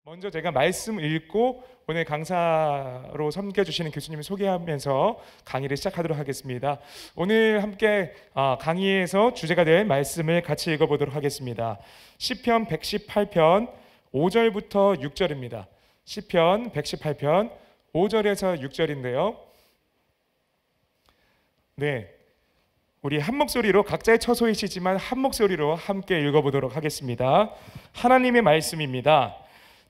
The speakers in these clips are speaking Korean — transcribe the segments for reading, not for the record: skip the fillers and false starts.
먼저 제가 말씀 읽고 오늘 강사로 섬겨주시는 교수님을 소개하면서 강의를 시작하도록 하겠습니다. 오늘 함께 강의에서 주제가 될 말씀을 같이 읽어보도록 하겠습니다. 시편 118편 5절부터 6절입니다. 시편 118편 5절에서 6절인데요. 네, 우리 한 목소리로 각자의 처소이시지만 한 목소리로 함께 읽어보도록 하겠습니다. 하나님의 말씀입니다.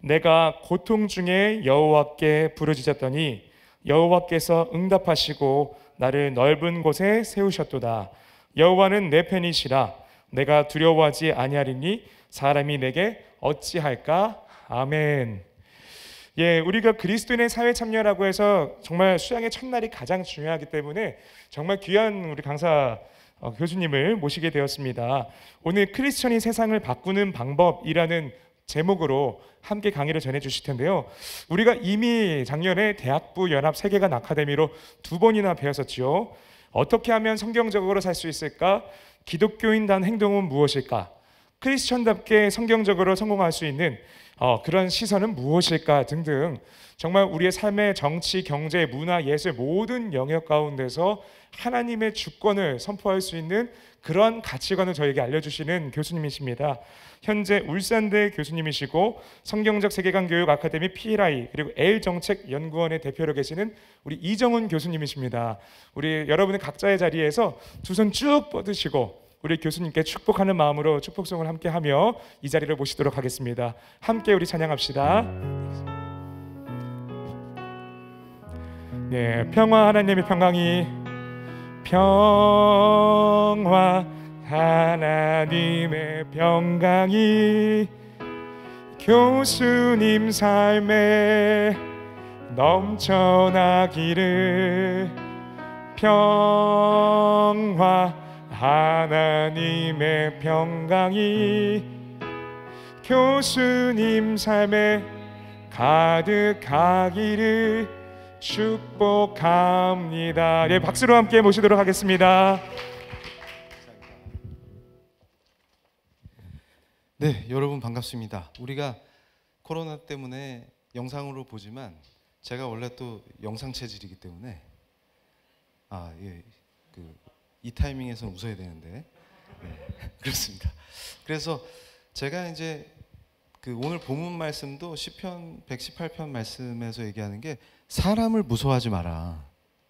내가 고통 중에 여호와께 부르짖었더니 여호와께서 응답하시고 나를 넓은 곳에 세우셨도다. 여호와는 내 편이시라. 내가 두려워하지 아니하리니 사람이 내게 어찌할까? 아멘. 예, 우리가 그리스도인의 사회 참여라고 해서 정말 수양의 첫날이 가장 중요하기 때문에 정말 귀한 우리 강사 교수님을 모시게 되었습니다. 오늘 크리스천이 세상을 바꾸는 방법이라는 제목으로 함께 강의를 전해 주실 텐데요. 우리가 이미 작년에 대학부 연합 세계관 아카데미로 2번이나 배웠었지요. 어떻게 하면 성경적으로 살 수 있을까? 기독교인단 행동은 무엇일까? 크리스천답게 성경적으로 성공할 수 있는 그런 시선은 무엇일까? 등등 정말 우리의 삶의 정치, 경제, 문화, 예술 모든 영역 가운데서 하나님의 주권을 선포할 수 있는 그런 가치관을 저에게 알려주시는 교수님이십니다. 현재 울산대 교수님이시고 성경적 세계관 교육 아카데미 PLI 그리고 L정책연구원의 대표로 계시는 우리 이정훈 교수님이십니다. 우리 여러분의 각자의 자리에서 두 손 쭉 뻗으시고 우리 교수님께 축복하는 마음으로 축복송을 함께하며 이 자리를 모시도록 하겠습니다. 함께 우리 찬양합시다. 네, 평화 하나님의 평강이 평화 하나님의 평강이 교수님 삶에 넘쳐나기를 평화 하나님의 평강이 교수님 삶에 가득하기를 축복합니다. 예, 박수로 함께 모시도록 하겠습니다. 네, 여러분 반갑습니다. 우리가 코로나 때문에 영상으로 보지만 제가 원래 또 영상 체질이기 때문에 이 타이밍에서는 웃어야 되는데 그렇습니다. 그래서 제가 이제 오늘 본문 말씀도 시편 118편 말씀에서 얘기하는 게 사람을 무서워하지 마라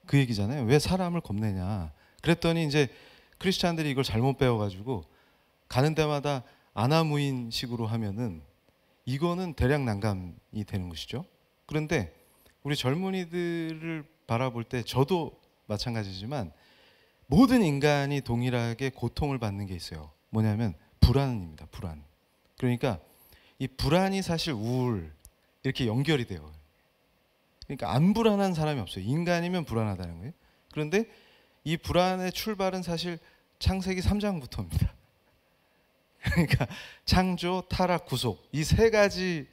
그 얘기잖아요. 왜 사람을 겁내냐? 그랬더니 이제 크리스찬들이 이걸 잘못 배워가지고 가는 데마다 아나무인식으로 하면은 이거는 대략 난감이 되는 것이죠. 그런데 우리 젊은이들을 바라볼 때 저도 마찬가지지만 모든 인간이 동일하게 고통을 받는 게 있어요. 뭐냐면 불안입니다. 불안. 그러니까 이 불안이 사실 우울 이렇게 연결이 돼요. 그러니까 안 불안한 사람이 없어요. 인간이면 불안하다는 거예요. 그런데 이 불안의 출발은 사실 창세기 3장부터입니다. 그러니까 창조, 타락, 구속 이 세 가지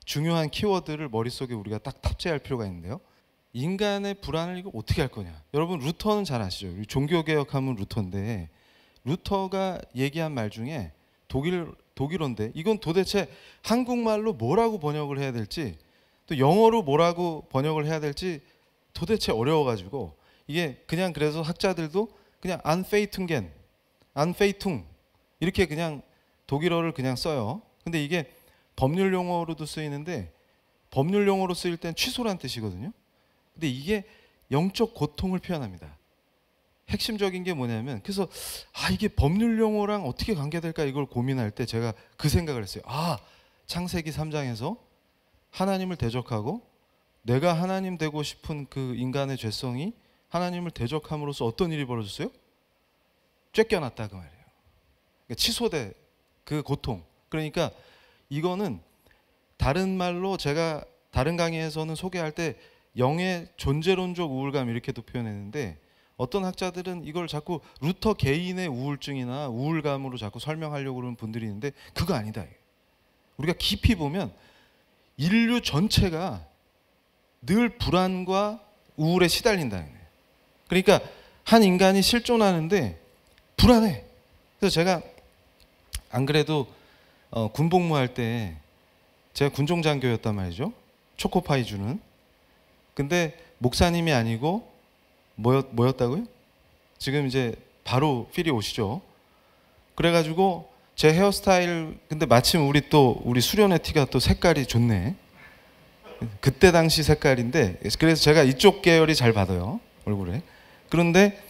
중요한 키워드를 머릿속에 우리가 딱 탑재할 필요가 있는데요. 인간의 불안을 이거 어떻게 할 거냐? 여러분 루터는 잘 아시죠? 종교개혁하면 루터인데 루터가 얘기한 말 중에 독일어인데 이건 도대체 한국말로 뭐라고 번역을 해야 될지 또 영어로 뭐라고 번역을 해야 될지 도대체 어려워가지고 이게 그냥 그래서 학자들도 그냥 안페이퉁겐, 안페이퉁 이렇게 그냥 독일어를 그냥 써요. 근데 이게 법률 용어로도 쓰이는데 법률 용어로 쓰일 땐 취소란 뜻이거든요. 근데 이게 영적 고통을 표현합니다. 핵심적인 게 뭐냐면 그래서 이게 법률 용어랑 어떻게 관계될까 이걸 고민할 때 제가 그 생각을 했어요. 창세기 3장에서 하나님을 대적하고 내가 하나님 되고 싶은 그 인간의 죄성이 하나님을 대적함으로써 어떤 일이 벌어졌어요? 쫓겨났다 그 말이에요. 그러니까 취소돼 그 고통. 그러니까 이거는 다른 말로 제가 다른 강의에서는 소개할 때 영의 존재론적 우울감 이렇게도 표현했는데 어떤 학자들은 이걸 자꾸 루터 개인의 우울증이나 우울감으로 자꾸 설명하려고 그러는 분들이 있는데 그거 아니다. 우리가 깊이 보면 인류 전체가 늘 불안과 우울에 시달린다는 거예요. 그러니까 한 인간이 실존하는데 불안해. 그래서 제가 안 그래도 군복무할 때 제가 군종장교였단 말이죠. 초코파이 주는. 근데 목사님이 아니고 뭐였다고요? 지금 이제 바로 필이 오시죠. 그래가지고 제 헤어스타일, 근데 마침 우리 수련회 티가 또 색깔이 좋네. 그때 당시 색깔인데, 그래서 제가 이쪽 계열이 잘 받아요, 얼굴에. 그런데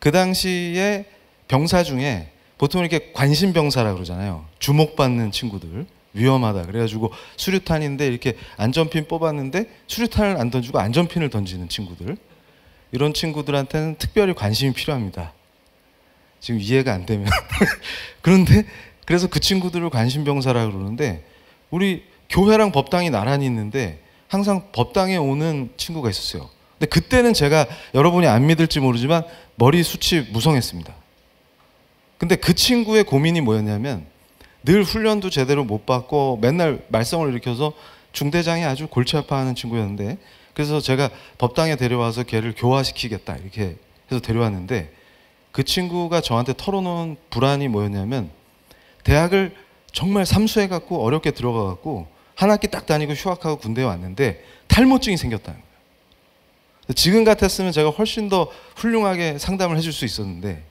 그 당시에 병사 중에 보통 이렇게 관심병사라 그러잖아요. 주목받는 친구들, 위험하다 그래가지고 수류탄인데 이렇게 안전핀 뽑았는데 수류탄을 안 던지고 안전핀을 던지는 친구들, 이런 친구들한테는 특별히 관심이 필요합니다. 지금 이해가 안 되면 그런데 그래서 그 친구들을 관심병사라 그러는데, 우리 교회랑 법당이 나란히 있는데 항상 법당에 오는 친구가 있었어요. 근데 그때는 제가, 여러분이 안 믿을지 모르지만 머리숱이 무성했습니다. 근데 그 친구의 고민이 뭐였냐면, 늘 훈련도 제대로 못 받고 맨날 말썽을 일으켜서 중대장이 아주 골치 아파하는 친구였는데, 그래서 제가 법당에 데려와서 걔를 교화시키겠다 이렇게 해서 데려왔는데, 그 친구가 저한테 털어놓은 불안이 뭐였냐면, 대학을 정말 삼수해 갖고 어렵게 들어가 갖고 한 학기 딱 다니고 휴학하고 군대에 왔는데 탈모증이 생겼다는 거예요. 지금 같았으면 제가 훨씬 더 훌륭하게 상담을 해줄 수 있었는데,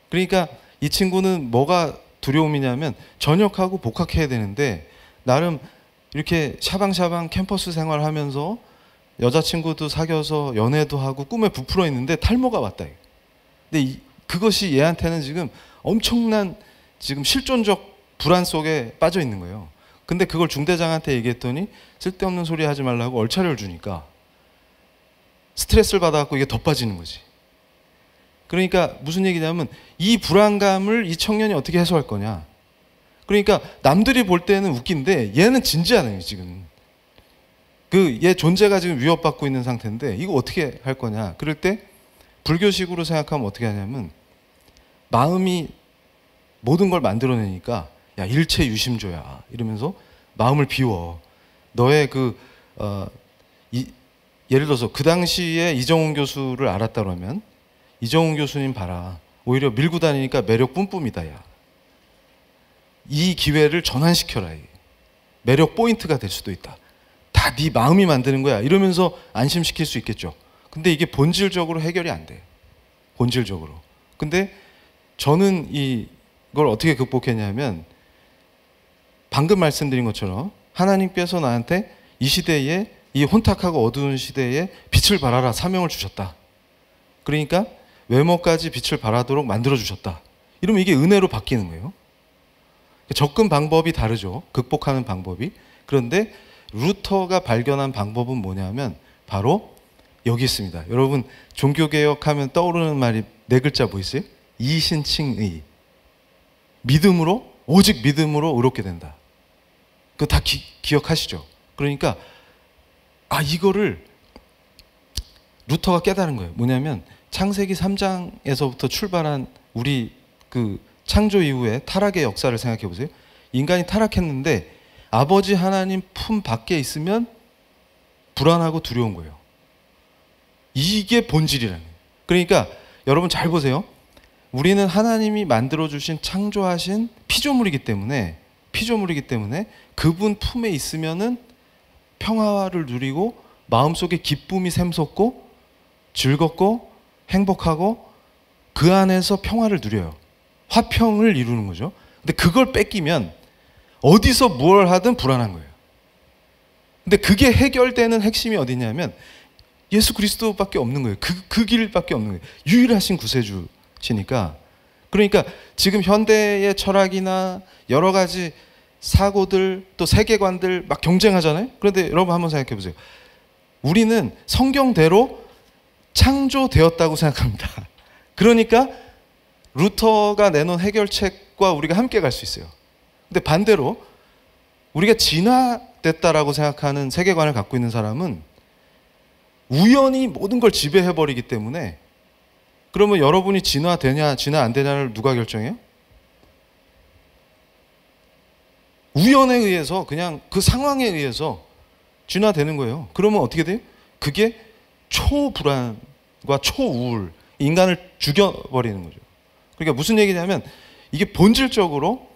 그러니까 이 친구는 뭐가 두려움이냐면, 전역하고 복학해야 되는데 나름 이렇게 샤방샤방 캠퍼스 생활하면서 여자친구도 사귀어서 연애도 하고 꿈에 부풀어 있는데 탈모가 왔다. 근데 그것이 얘한테는 지금 엄청난 지금 실존적 불안 속에 빠져 있는 거예요. 근데 그걸 중대장한테 얘기했더니 쓸데없는 소리 하지 말라고 얼차려를 주니까 스트레스를 받아갖고 이게 더 빠지는 거지. 그러니까 무슨 얘기냐면, 이 불안감을 이 청년이 어떻게 해소할 거냐. 그러니까 남들이 볼 때는 웃긴데 얘는 진지하네요. 지금 얘 존재가 지금 위협받고 있는 상태인데 이거 어떻게 할 거냐. 그럴 때 불교식으로 생각하면 어떻게 하냐면, 마음이 모든 걸 만들어내니까 야, 일체 유심조야 이러면서 마음을 비워. 너의 예를 들어서 그 당시에 이정훈 교수를 알았다 그러면, 이정훈 교수님 봐라, 오히려 밀고 다니니까 매력 뿜뿜이다. 야, 이 기회를 전환시켜라. 매력 포인트가 될 수도 있다. 다 네 마음이 만드는 거야 이러면서 안심시킬 수 있겠죠. 근데 이게 본질적으로 해결이 안 돼. 본질적으로. 근데 저는 이걸 어떻게 극복했냐면, 방금 말씀드린 것처럼 하나님께서 나한테 이 시대에, 이 혼탁하고 어두운 시대에 빛을 발하라 사명을 주셨다. 그러니까 외모까지 빛을 발하도록 만들어 주셨다. 이러면 이게 은혜로 바뀌는 거예요. 접근 방법이 다르죠. 극복하는 방법이. 그런데 루터가 발견한 방법은 뭐냐면 바로 여기 있습니다. 여러분 종교개혁하면 떠오르는 말이 네 글자 뭐 있어요? 이신칭의. 믿음으로, 오직 믿음으로 의롭게 된다. 그거 다 기억하시죠? 그러니까 이거를 루터가 깨달은 거예요. 뭐냐면 창세기 3장에서부터 출발한 우리 그 창조 이후에 타락의 역사를 생각해 보세요. 인간이 타락했는데 아버지 하나님 품 밖에 있으면 불안하고 두려운 거예요. 이게 본질이라는 거예요. 그러니까 여러분 잘 보세요. 우리는 하나님이 만들어주신 창조하신 피조물이기 때문에 그분 품에 있으면은 평화를 누리고 마음속에 기쁨이 샘솟고 즐겁고 행복하고 그 안에서 평화를 누려요. 화평을 이루는 거죠. 근데 그걸 뺏기면 어디서 뭘 하든 불안한 거예요. 근데 그게 해결되는 핵심이 어디냐면 예수 그리스도밖에 없는 거예요. 그 길밖에 없는 거예요. 유일하신 구세주시니까. 그러니까 지금 현대의 철학이나 여러 가지 사고들 또 세계관들 막 경쟁하잖아요. 그런데 여러분 한번 생각해 보세요. 우리는 성경대로 창조되었다고 생각합니다. 그러니까 루터가 내놓은 해결책과 우리가 함께 갈 수 있어요. 근데 반대로 우리가 진화됐다라고 생각하는 세계관을 갖고 있는 사람은 우연히 모든 걸 지배해버리기 때문에, 그러면 여러분이 진화되냐 진화 안 되냐를 누가 결정해요? 우연에 의해서, 그냥 그 상황에 의해서 진화되는 거예요. 그러면 어떻게 돼요? 그게 초불안과 초우울, 인간을 죽여버리는 거죠. 그러니까 무슨 얘기냐면 이게 본질적으로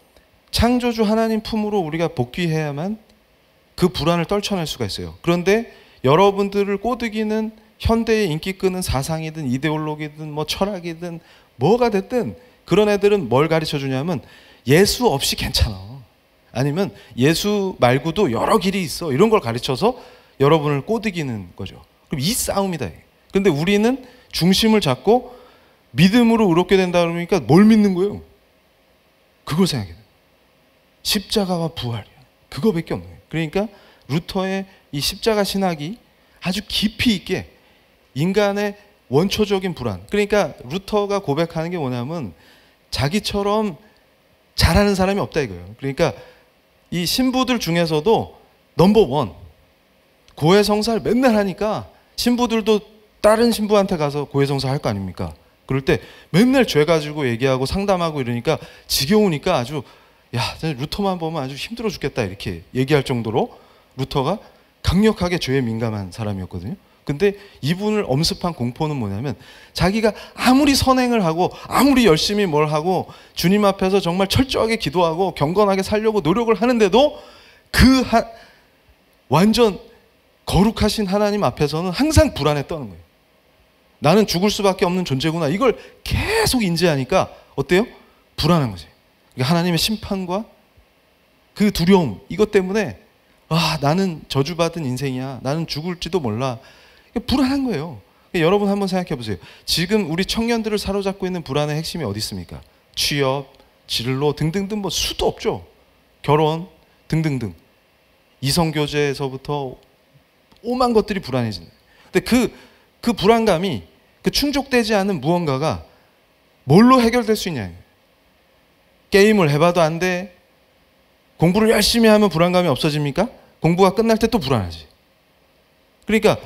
창조주 하나님 품으로 우리가 복귀해야만 그 불안을 떨쳐낼 수가 있어요. 그런데 여러분들을 꼬드기는 현대의 인기 끄는 사상이든 이데올로기든 뭐 철학이든 뭐가 됐든 그런 애들은 뭘 가르쳐 주냐면 예수 없이 괜찮아. 아니면 예수 말고도 여러 길이 있어. 이런 걸 가르쳐서 여러분을 꼬드기는 거죠. 그럼 이 싸움이다. 근데 우리는 중심을 잡고 믿음으로 의롭게 된다 그러니까 뭘 믿는 거예요? 그걸 생각해요. 십자가와 부활이야. 그거밖에 없는 거예요. 그러니까 루터의 이 십자가 신학이 아주 깊이 있게 인간의 원초적인 불안. 그러니까 루터가 고백하는 게 뭐냐면 자기처럼 잘하는 사람이 없다 이거예요. 그러니까 이 신부들 중에서도 넘버원 고해성사를 맨날 하니까 신부들도 다른 신부한테 가서 고해성사 할 거 아닙니까? 그럴 때 맨날 죄 가지고 얘기하고 상담하고 이러니까 지겨우니까 아주 야 루터만 보면 아주 힘들어 죽겠다 이렇게 얘기할 정도로 루터가 강력하게 죄에 민감한 사람이었거든요. 근데 이분을 엄습한 공포는 뭐냐면 자기가 아무리 선행을 하고 아무리 열심히 뭘 하고 주님 앞에서 정말 철저하게 기도하고 경건하게 살려고 노력을 하는데도 완전 거룩하신 하나님 앞에서는 항상 불안에 떠는 거예요. 나는 죽을 수밖에 없는 존재구나. 이걸 계속 인지하니까 어때요? 불안한 거지. 그러니까 하나님의 심판과 그 두려움 이것 때문에 나는 저주받은 인생이야. 나는 죽을지도 몰라. 불안한 거예요. 여러분 한번 생각해 보세요. 지금 우리 청년들을 사로잡고 있는 불안의 핵심이 어디 있습니까? 취업, 진로 등등등 뭐 수도 없죠. 결혼 등등등. 이성교제에서부터 오만 것들이 불안해지는. 근데 그 불안감이 그 충족되지 않은 무언가가 뭘로 해결될 수 있냐. 게임을 해봐도 안 돼. 공부를 열심히 하면 불안감이 없어집니까? 공부가 끝날 때 또 불안하지. 그러니까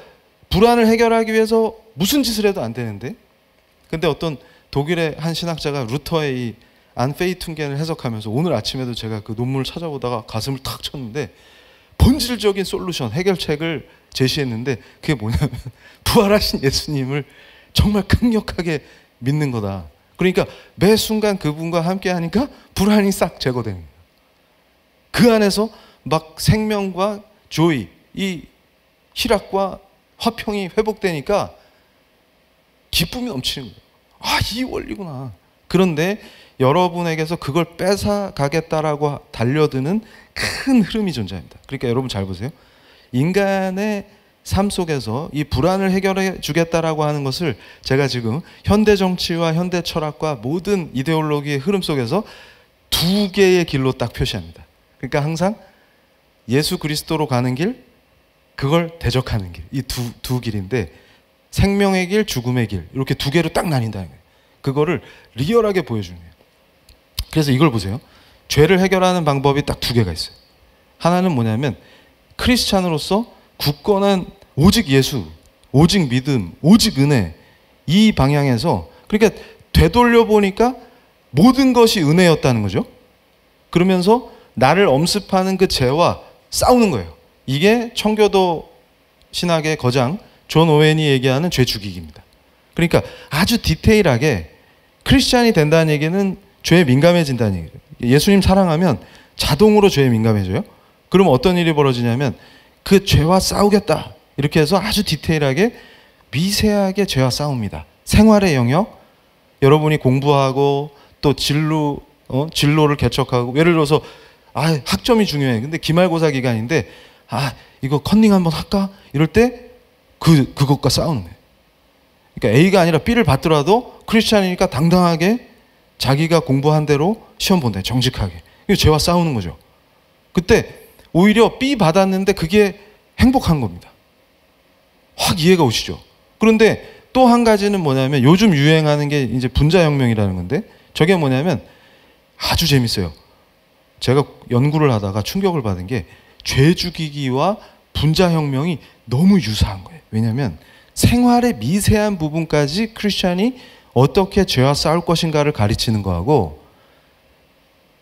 불안을 해결하기 위해서 무슨 짓을 해도 안 되는데. 근데 어떤 독일의 한 신학자가 루터의 이 안페이툰겐을 해석하면서 오늘 아침에도 제가 그 논문을 찾아보다가 가슴을 탁 쳤는데 본질적인 솔루션, 해결책을 제시했는데 그게 뭐냐면 부활하신 예수님을 정말 강력하게 믿는 거다. 그러니까 매 순간 그분과 함께 하니까 불안이 싹 제거되는 거예요. 그 안에서 막 생명과 조이, 이 희락과 화평이 회복되니까 기쁨이 넘치는 거예요. 이 원리구나. 그런데 여러분에게서 그걸 뺏어가겠다라고 달려드는 큰 흐름이 존재합니다. 그러니까 여러분 잘 보세요. 인간의 삶 속에서 이 불안을 해결해 주겠다라고 하는 것을 제가 지금 현대 정치와 현대 철학과 모든 이데올로기의 흐름 속에서 두 개의 길로 딱 표시합니다. 그러니까 항상 예수 그리스도로 가는 길, 그걸 대적하는 길. 이 두 길인데 생명의 길, 죽음의 길 이렇게 두 개로 딱 나뉜다는 거예요. 그거를 리얼하게 보여주는 거예요. 그래서 이걸 보세요. 죄를 해결하는 방법이 딱 두 개가 있어요. 하나는 뭐냐면 크리스찬으로서 굳건한 오직 예수, 오직 믿음, 오직 은혜 이 방향에서 그러니까 되돌려 보니까 모든 것이 은혜였다는 거죠. 그러면서 나를 엄습하는 그 죄와 싸우는 거예요. 이게 청교도 신학의 거장 존 오웬이 얘기하는 죄 죽이기입니다. 그러니까 아주 디테일하게 크리스찬이 된다는 얘기는 죄에 민감해진다는 얘기예요. 예수님 사랑하면 자동으로 죄에 민감해져요. 그럼 어떤 일이 벌어지냐면 그 죄와 싸우겠다. 이렇게 해서 아주 디테일하게 미세하게 죄와 싸웁니다. 생활의 영역, 여러분이 공부하고 또 진로를 개척하고 예를 들어서 학점이 중요해. 근데 기말고사 기간인데 이거 컨닝 한번 할까? 이럴 때 그것과 싸우는 거예요. 그러니까 A가 아니라 B를 받더라도 크리스찬이니까 당당하게 자기가 공부한 대로 시험 본다. 정직하게. 이거 죄와 싸우는 거죠. 그때 오히려 B 받았는데 그게 행복한 겁니다. 확 이해가 오시죠? 그런데 또 한 가지는 뭐냐면 요즘 유행하는 게 이제 분자혁명이라는 건데 저게 뭐냐면 아주 재밌어요. 제가 연구를 하다가 충격을 받은 게 죄 죽이기와 분자혁명이 너무 유사한 거예요. 왜냐하면 생활의 미세한 부분까지 크리스찬이 어떻게 죄와 싸울 것인가를 가르치는 거하고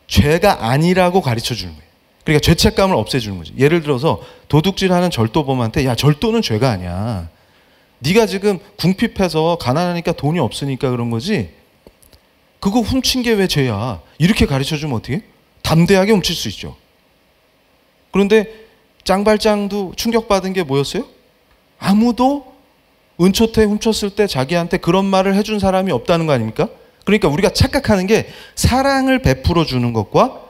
죄가 아니라고 가르쳐 주는 거예요. 그러니까 죄책감을 없애주는 거지. 예를 들어서 도둑질하는 절도범한테 야 절도는 죄가 아니야. 네가 지금 궁핍해서 가난하니까 돈이 없으니까 그런 거지 그거 훔친 게 왜 죄야. 이렇게 가르쳐 주면 어떻게? 담대하게 훔칠 수 있죠. 그런데 짱발짱도 충격받은 게 뭐였어요? 아무도 은초태 훔쳤을 때 자기한테 그런 말을 해준 사람이 없다는 거 아닙니까? 그러니까 우리가 착각하는 게 사랑을 베풀어 주는 것과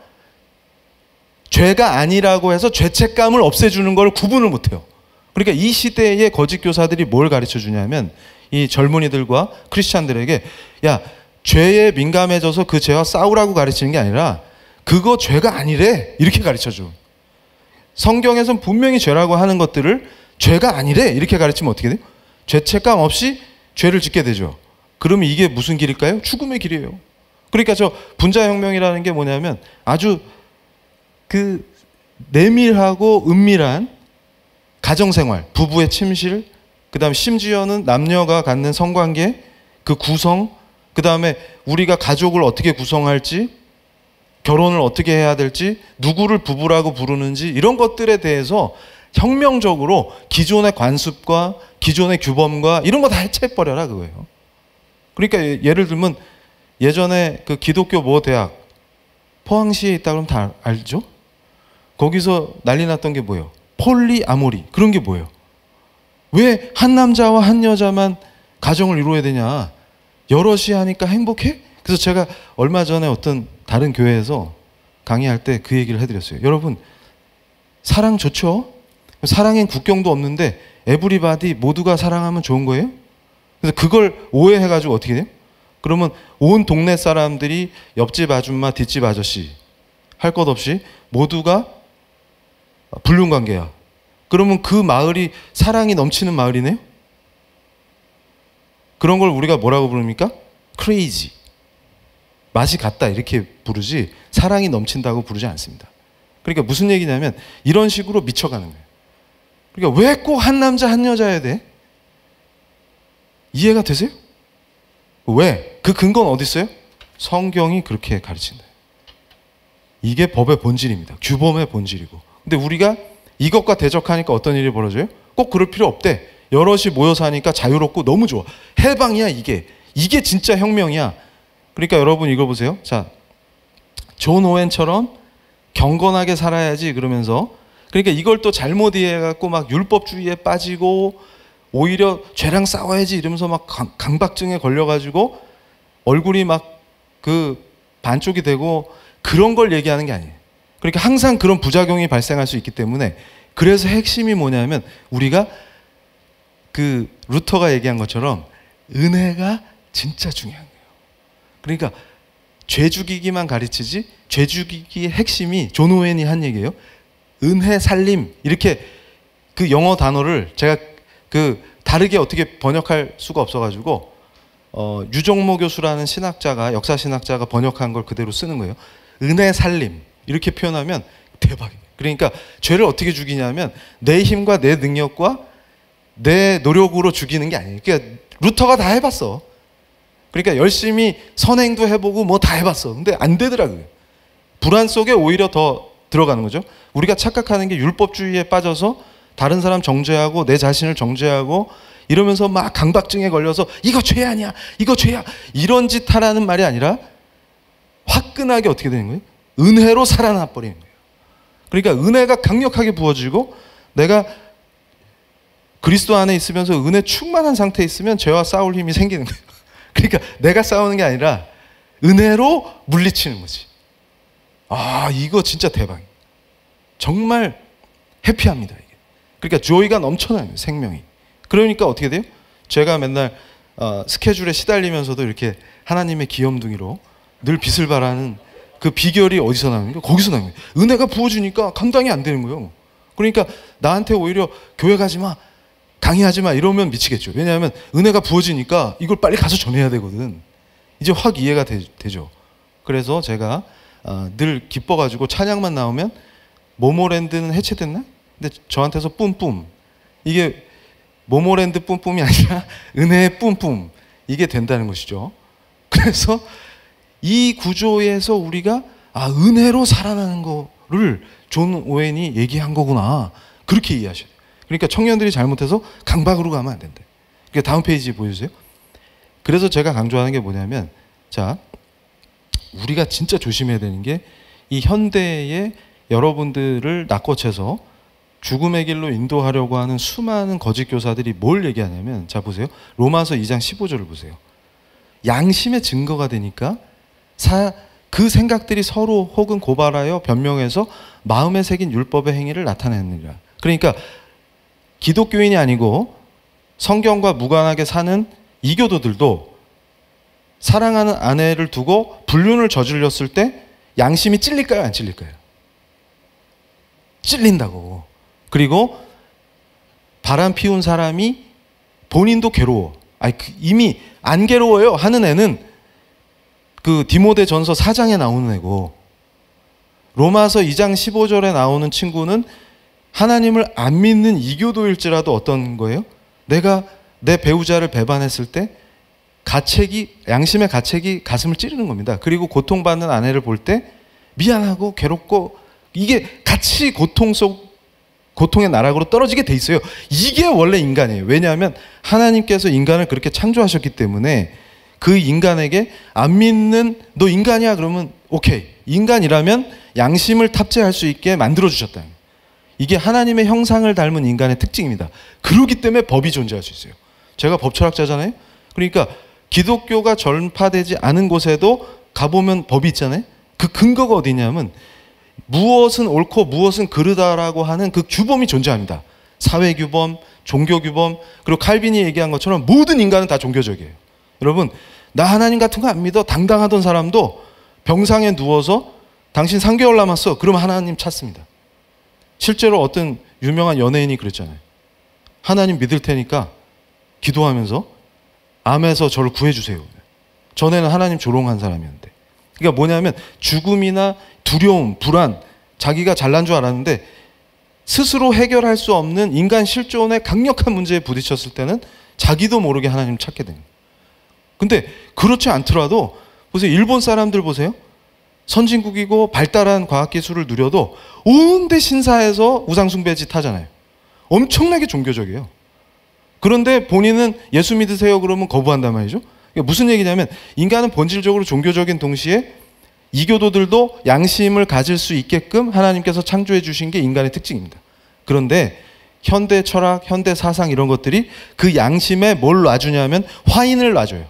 죄가 아니라고 해서 죄책감을 없애주는 걸 구분을 못해요. 그러니까 이 시대의 거짓 교사들이 뭘 가르쳐 주냐면 이 젊은이들과 크리스찬들에게 야, 죄에 민감해져서 그 죄와 싸우라고 가르치는 게 아니라 그거 죄가 아니래 이렇게 가르쳐 줘. 성경에선 분명히 죄라고 하는 것들을 죄가 아니래 이렇게 가르치면 어떻게 돼요? 죄책감 없이 죄를 짓게 되죠. 그러면 이게 무슨 길일까요? 죽음의 길이에요. 그러니까 저 분자혁명이라는 게 뭐냐면 아주 그 내밀하고 은밀한 가정생활, 부부의 침실, 그 다음에 심지어는 남녀가 갖는 성관계, 그 구성, 그 다음에 우리가 가족을 어떻게 구성할지, 결혼을 어떻게 해야 될지, 누구를 부부라고 부르는지 이런 것들에 대해서 혁명적으로 기존의 관습과 기존의 규범과 이런 거 다 해체해버려라 그거예요. 그러니까 예를 들면 예전에 그 기독교 모 대학 포항시에 있다 그러면 다 알죠? 거기서 난리 났던 게 뭐예요? 폴리아모리 그런 게 뭐예요? 왜 한 남자와 한 여자만 가정을 이루어야 되냐? 여럿이 하니까 행복해? 그래서 제가 얼마 전에 어떤 다른 교회에서 강의할 때 그 얘기를 해드렸어요. 여러분 사랑 좋죠? 사랑엔 국경도 없는데 에브리바디 모두가 사랑하면 좋은 거예요? 그래서 그걸 오해해가지고 어떻게 돼요? 그러면 온 동네 사람들이 옆집 아줌마 뒷집 아저씨 할 것 없이 모두가 불륜관계야. 그러면 그 마을이 사랑이 넘치는 마을이네요? 그런 걸 우리가 뭐라고 부릅니까? 크레이지. 맛이 같다 이렇게 부르지 사랑이 넘친다고 부르지 않습니다. 그러니까 무슨 얘기냐면 이런 식으로 미쳐가는 거예요. 그러니까 왜 꼭 한 남자 한 여자여야 돼? 이해가 되세요? 왜? 그 근거는 어디 있어요? 성경이 그렇게 가르친다. 이게 법의 본질입니다. 규범의 본질이고. 근데 우리가 이것과 대적하니까 어떤 일이 벌어져요? 꼭 그럴 필요 없대. 여럿이 모여 사니까 자유롭고 너무 좋아. 해방이야 이게. 이게 진짜 혁명이야. 그러니까 여러분 이거 보세요. 자, 존 오웬처럼 경건하게 살아야지 그러면서 그러니까 이걸 또 잘못 이해해갖고 막 율법주의에 빠지고 오히려 죄랑 싸워야지 이러면서 막 강박증에 걸려가지고 얼굴이 막 그 반쪽이 되고 그런 걸 얘기하는 게 아니에요. 그러니까 항상 그런 부작용이 발생할 수 있기 때문에 그래서 핵심이 뭐냐면 우리가 그 루터가 얘기한 것처럼 은혜가 진짜 중요한 거예요. 그러니까 죄 죽이기만 가르치지 죄 죽이기의 핵심이 존 오웬이 한 얘기예요. 은혜 살림 이렇게 그 영어 단어를 제가 그 다르게 어떻게 번역할 수가 없어가지고 유정모 교수라는 신학자가 역사 신학자가 번역한 걸 그대로 쓰는 거예요. 은혜 살림 이렇게 표현하면 대박이에요. 그러니까 죄를 어떻게 죽이냐면 내 힘과 내 능력과 내 노력으로 죽이는 게 아니에요. 그러니까 루터가 다 해봤어. 그러니까 열심히 선행도 해보고 뭐 다 해봤어. 근데 안 되더라고요. 불안 속에 오히려 더 들어가는 거죠. 우리가 착각하는 게 율법주의에 빠져서 다른 사람 정죄하고 내 자신을 정죄하고 이러면서 막 강박증에 걸려서 이거 죄 아니야 이거 죄야 이런 짓 하라는 말이 아니라 화끈하게 어떻게 되는 거예요? 은혜로 살아나 버리는 거예요. 그러니까 은혜가 강력하게 부어지고 내가 그리스도 안에 있으면서 은혜 충만한 상태에 있으면 죄와 싸울 힘이 생기는 거예요. 그러니까 내가 싸우는 게 아니라 은혜로 물리치는 거지. 아 이거 진짜 대박이에요. 정말 해피합니다 이게. 그러니까 조이가 넘쳐나요 생명이. 그러니까 어떻게 돼요? 제가 맨날 스케줄에 시달리면서도 이렇게 하나님의 귀염둥이로 늘 빛을 발하는 그 비결이 어디서 나오는 거예요? 거기서 나오는 거예요. 은혜가 부어주니까 감당이 안 되는 거예요. 그러니까 나한테 오히려 교회 가지 마 강의하지 마 이러면 미치겠죠. 왜냐하면 은혜가 부어지니까 이걸 빨리 가서 전해야 되거든. 이제 확 이해가 되죠. 그래서 제가 늘 기뻐가지고 찬양만 나오면 모모랜드는 해체됐나? 근데 저한테서 뿜뿜 이게 모모랜드 뿜뿜이 아니라 은혜의 뿜뿜 이게 된다는 것이죠. 그래서 이 구조에서 우리가 은혜로 살아나는 거를 존 오웬이 얘기한 거구나 그렇게 이해하셔야 돼요. 그러니까 청년들이 잘못해서 강박으로 가면 안 된다. 그러니까 다음 페이지 보여주세요. 그래서 제가 강조하는 게 뭐냐면 자 우리가 진짜 조심해야 되는 게 이 현대의 여러분들을 낚아채서 죽음의 길로 인도하려고 하는 수많은 거짓 교사들이 뭘 얘기하냐면, 자 보세요. 로마서 2장 15절을 보세요. 양심의 증거가 되니까 그 생각들이 서로 혹은 고발하여 변명해서 마음에 새긴 율법의 행위를 나타내느니라. 그러니까 기독교인이 아니고 성경과 무관하게 사는 이교도들도 사랑하는 아내를 두고 불륜을 저질렀을 때 양심이 찔릴까요? 안 찔릴까요? 찔린다고. 그리고 바람 피운 사람이 본인도 괴로워. 이미 안 괴로워요 하는 애는 그 디모데전서 4장에 나오는 애고, 로마서 2장 15절에 나오는 친구는 하나님을 안 믿는 이교도일지라도 어떤 거예요? 내가 내 배우자를 배반했을 때 양심의 가책이 가슴을 찌르는 겁니다. 그리고 고통받는 아내를 볼 때 미안하고 괴롭고, 이게 같이 고통의 나락으로 떨어지게 돼 있어요. 이게 원래 인간이에요. 왜냐하면 하나님께서 인간을 그렇게 창조하셨기 때문에 그 인간에게 안 믿는, 너 인간이야 그러면 오케이, 인간이라면 양심을 탑재할 수 있게 만들어주셨다. 이게 하나님의 형상을 닮은 인간의 특징입니다. 그렇기 때문에 법이 존재할 수 있어요. 제가 법철학자잖아요. 그러니까 기독교가 전파되지 않은 곳에도 가보면 법이 있잖아요. 그 근거가 어디냐면 무엇은 옳고 무엇은 그르다라고 하는 그 규범이 존재합니다. 사회규범, 종교규범, 그리고 칼빈이 얘기한 것처럼 모든 인간은 다 종교적이에요. 여러분, 나 하나님 같은 거 안 믿어 당당하던 사람도 병상에 누워서 당신 3개월 남았어 그러면 하나님 찾습니다. 실제로 어떤 유명한 연예인이 그랬잖아요. 하나님 믿을 테니까 기도하면서 암에서 저를 구해주세요. 전에는 하나님 조롱한 사람이었는데. 그러니까 뭐냐면 죽음이나 두려움, 불안, 자기가 잘난 줄 알았는데 스스로 해결할 수 없는 인간 실존의 강력한 문제에 부딪혔을 때는 자기도 모르게 하나님을 찾게 됩니다. 근데 그렇지 않더라도 보세요. 일본 사람들 보세요. 선진국이고 발달한 과학기술을 누려도 온데 신사에서 우상숭배짓 하잖아요. 엄청나게 종교적이에요. 그런데 본인은 예수 믿으세요 그러면 거부한단 말이죠. 그러니까 무슨 얘기냐면 인간은 본질적으로 종교적인 동시에 이교도들도 양심을 가질 수 있게끔 하나님께서 창조해 주신 게 인간의 특징입니다. 그런데 현대 철학, 현대 사상 이런 것들이 그 양심에 뭘 놔주냐면 화인을 놔줘요.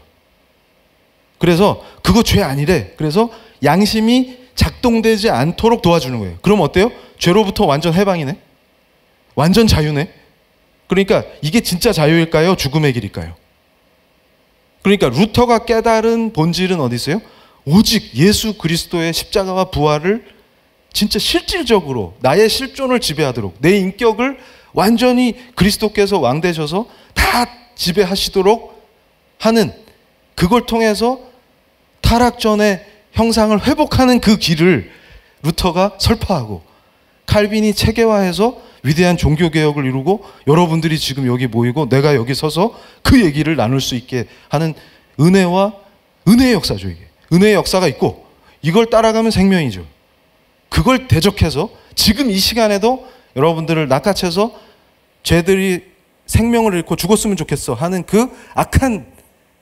그래서 그거 죄 아니래. 그래서 양심이 작동되지 않도록 도와주는 거예요. 그럼 어때요? 죄로부터 완전 해방이네. 완전 자유네. 그러니까 이게 진짜 자유일까요? 죽음의 길일까요? 그러니까 루터가 깨달은 본질은 어디 있어요? 오직 예수 그리스도의 십자가와 부활을 진짜 실질적으로 나의 실존을 지배하도록, 내 인격을 완전히 그리스도께서 왕 되셔서 다 지배하시도록 하는, 그걸 통해서 타락 전의 형상을 회복하는 그 길을 루터가 설파하고 칼빈이 체계화해서 위대한 종교개혁을 이루고 여러분들이 지금 여기 모이고 내가 여기 서서 그 얘기를 나눌 수 있게 하는 은혜의 역사죠. 이게 은혜의 역사가 있고 이걸 따라가면 생명이죠. 그걸 대적해서 지금 이 시간에도 여러분들을 낚아채서 쟤들이 생명을 잃고 죽었으면 좋겠어 하는 그 악한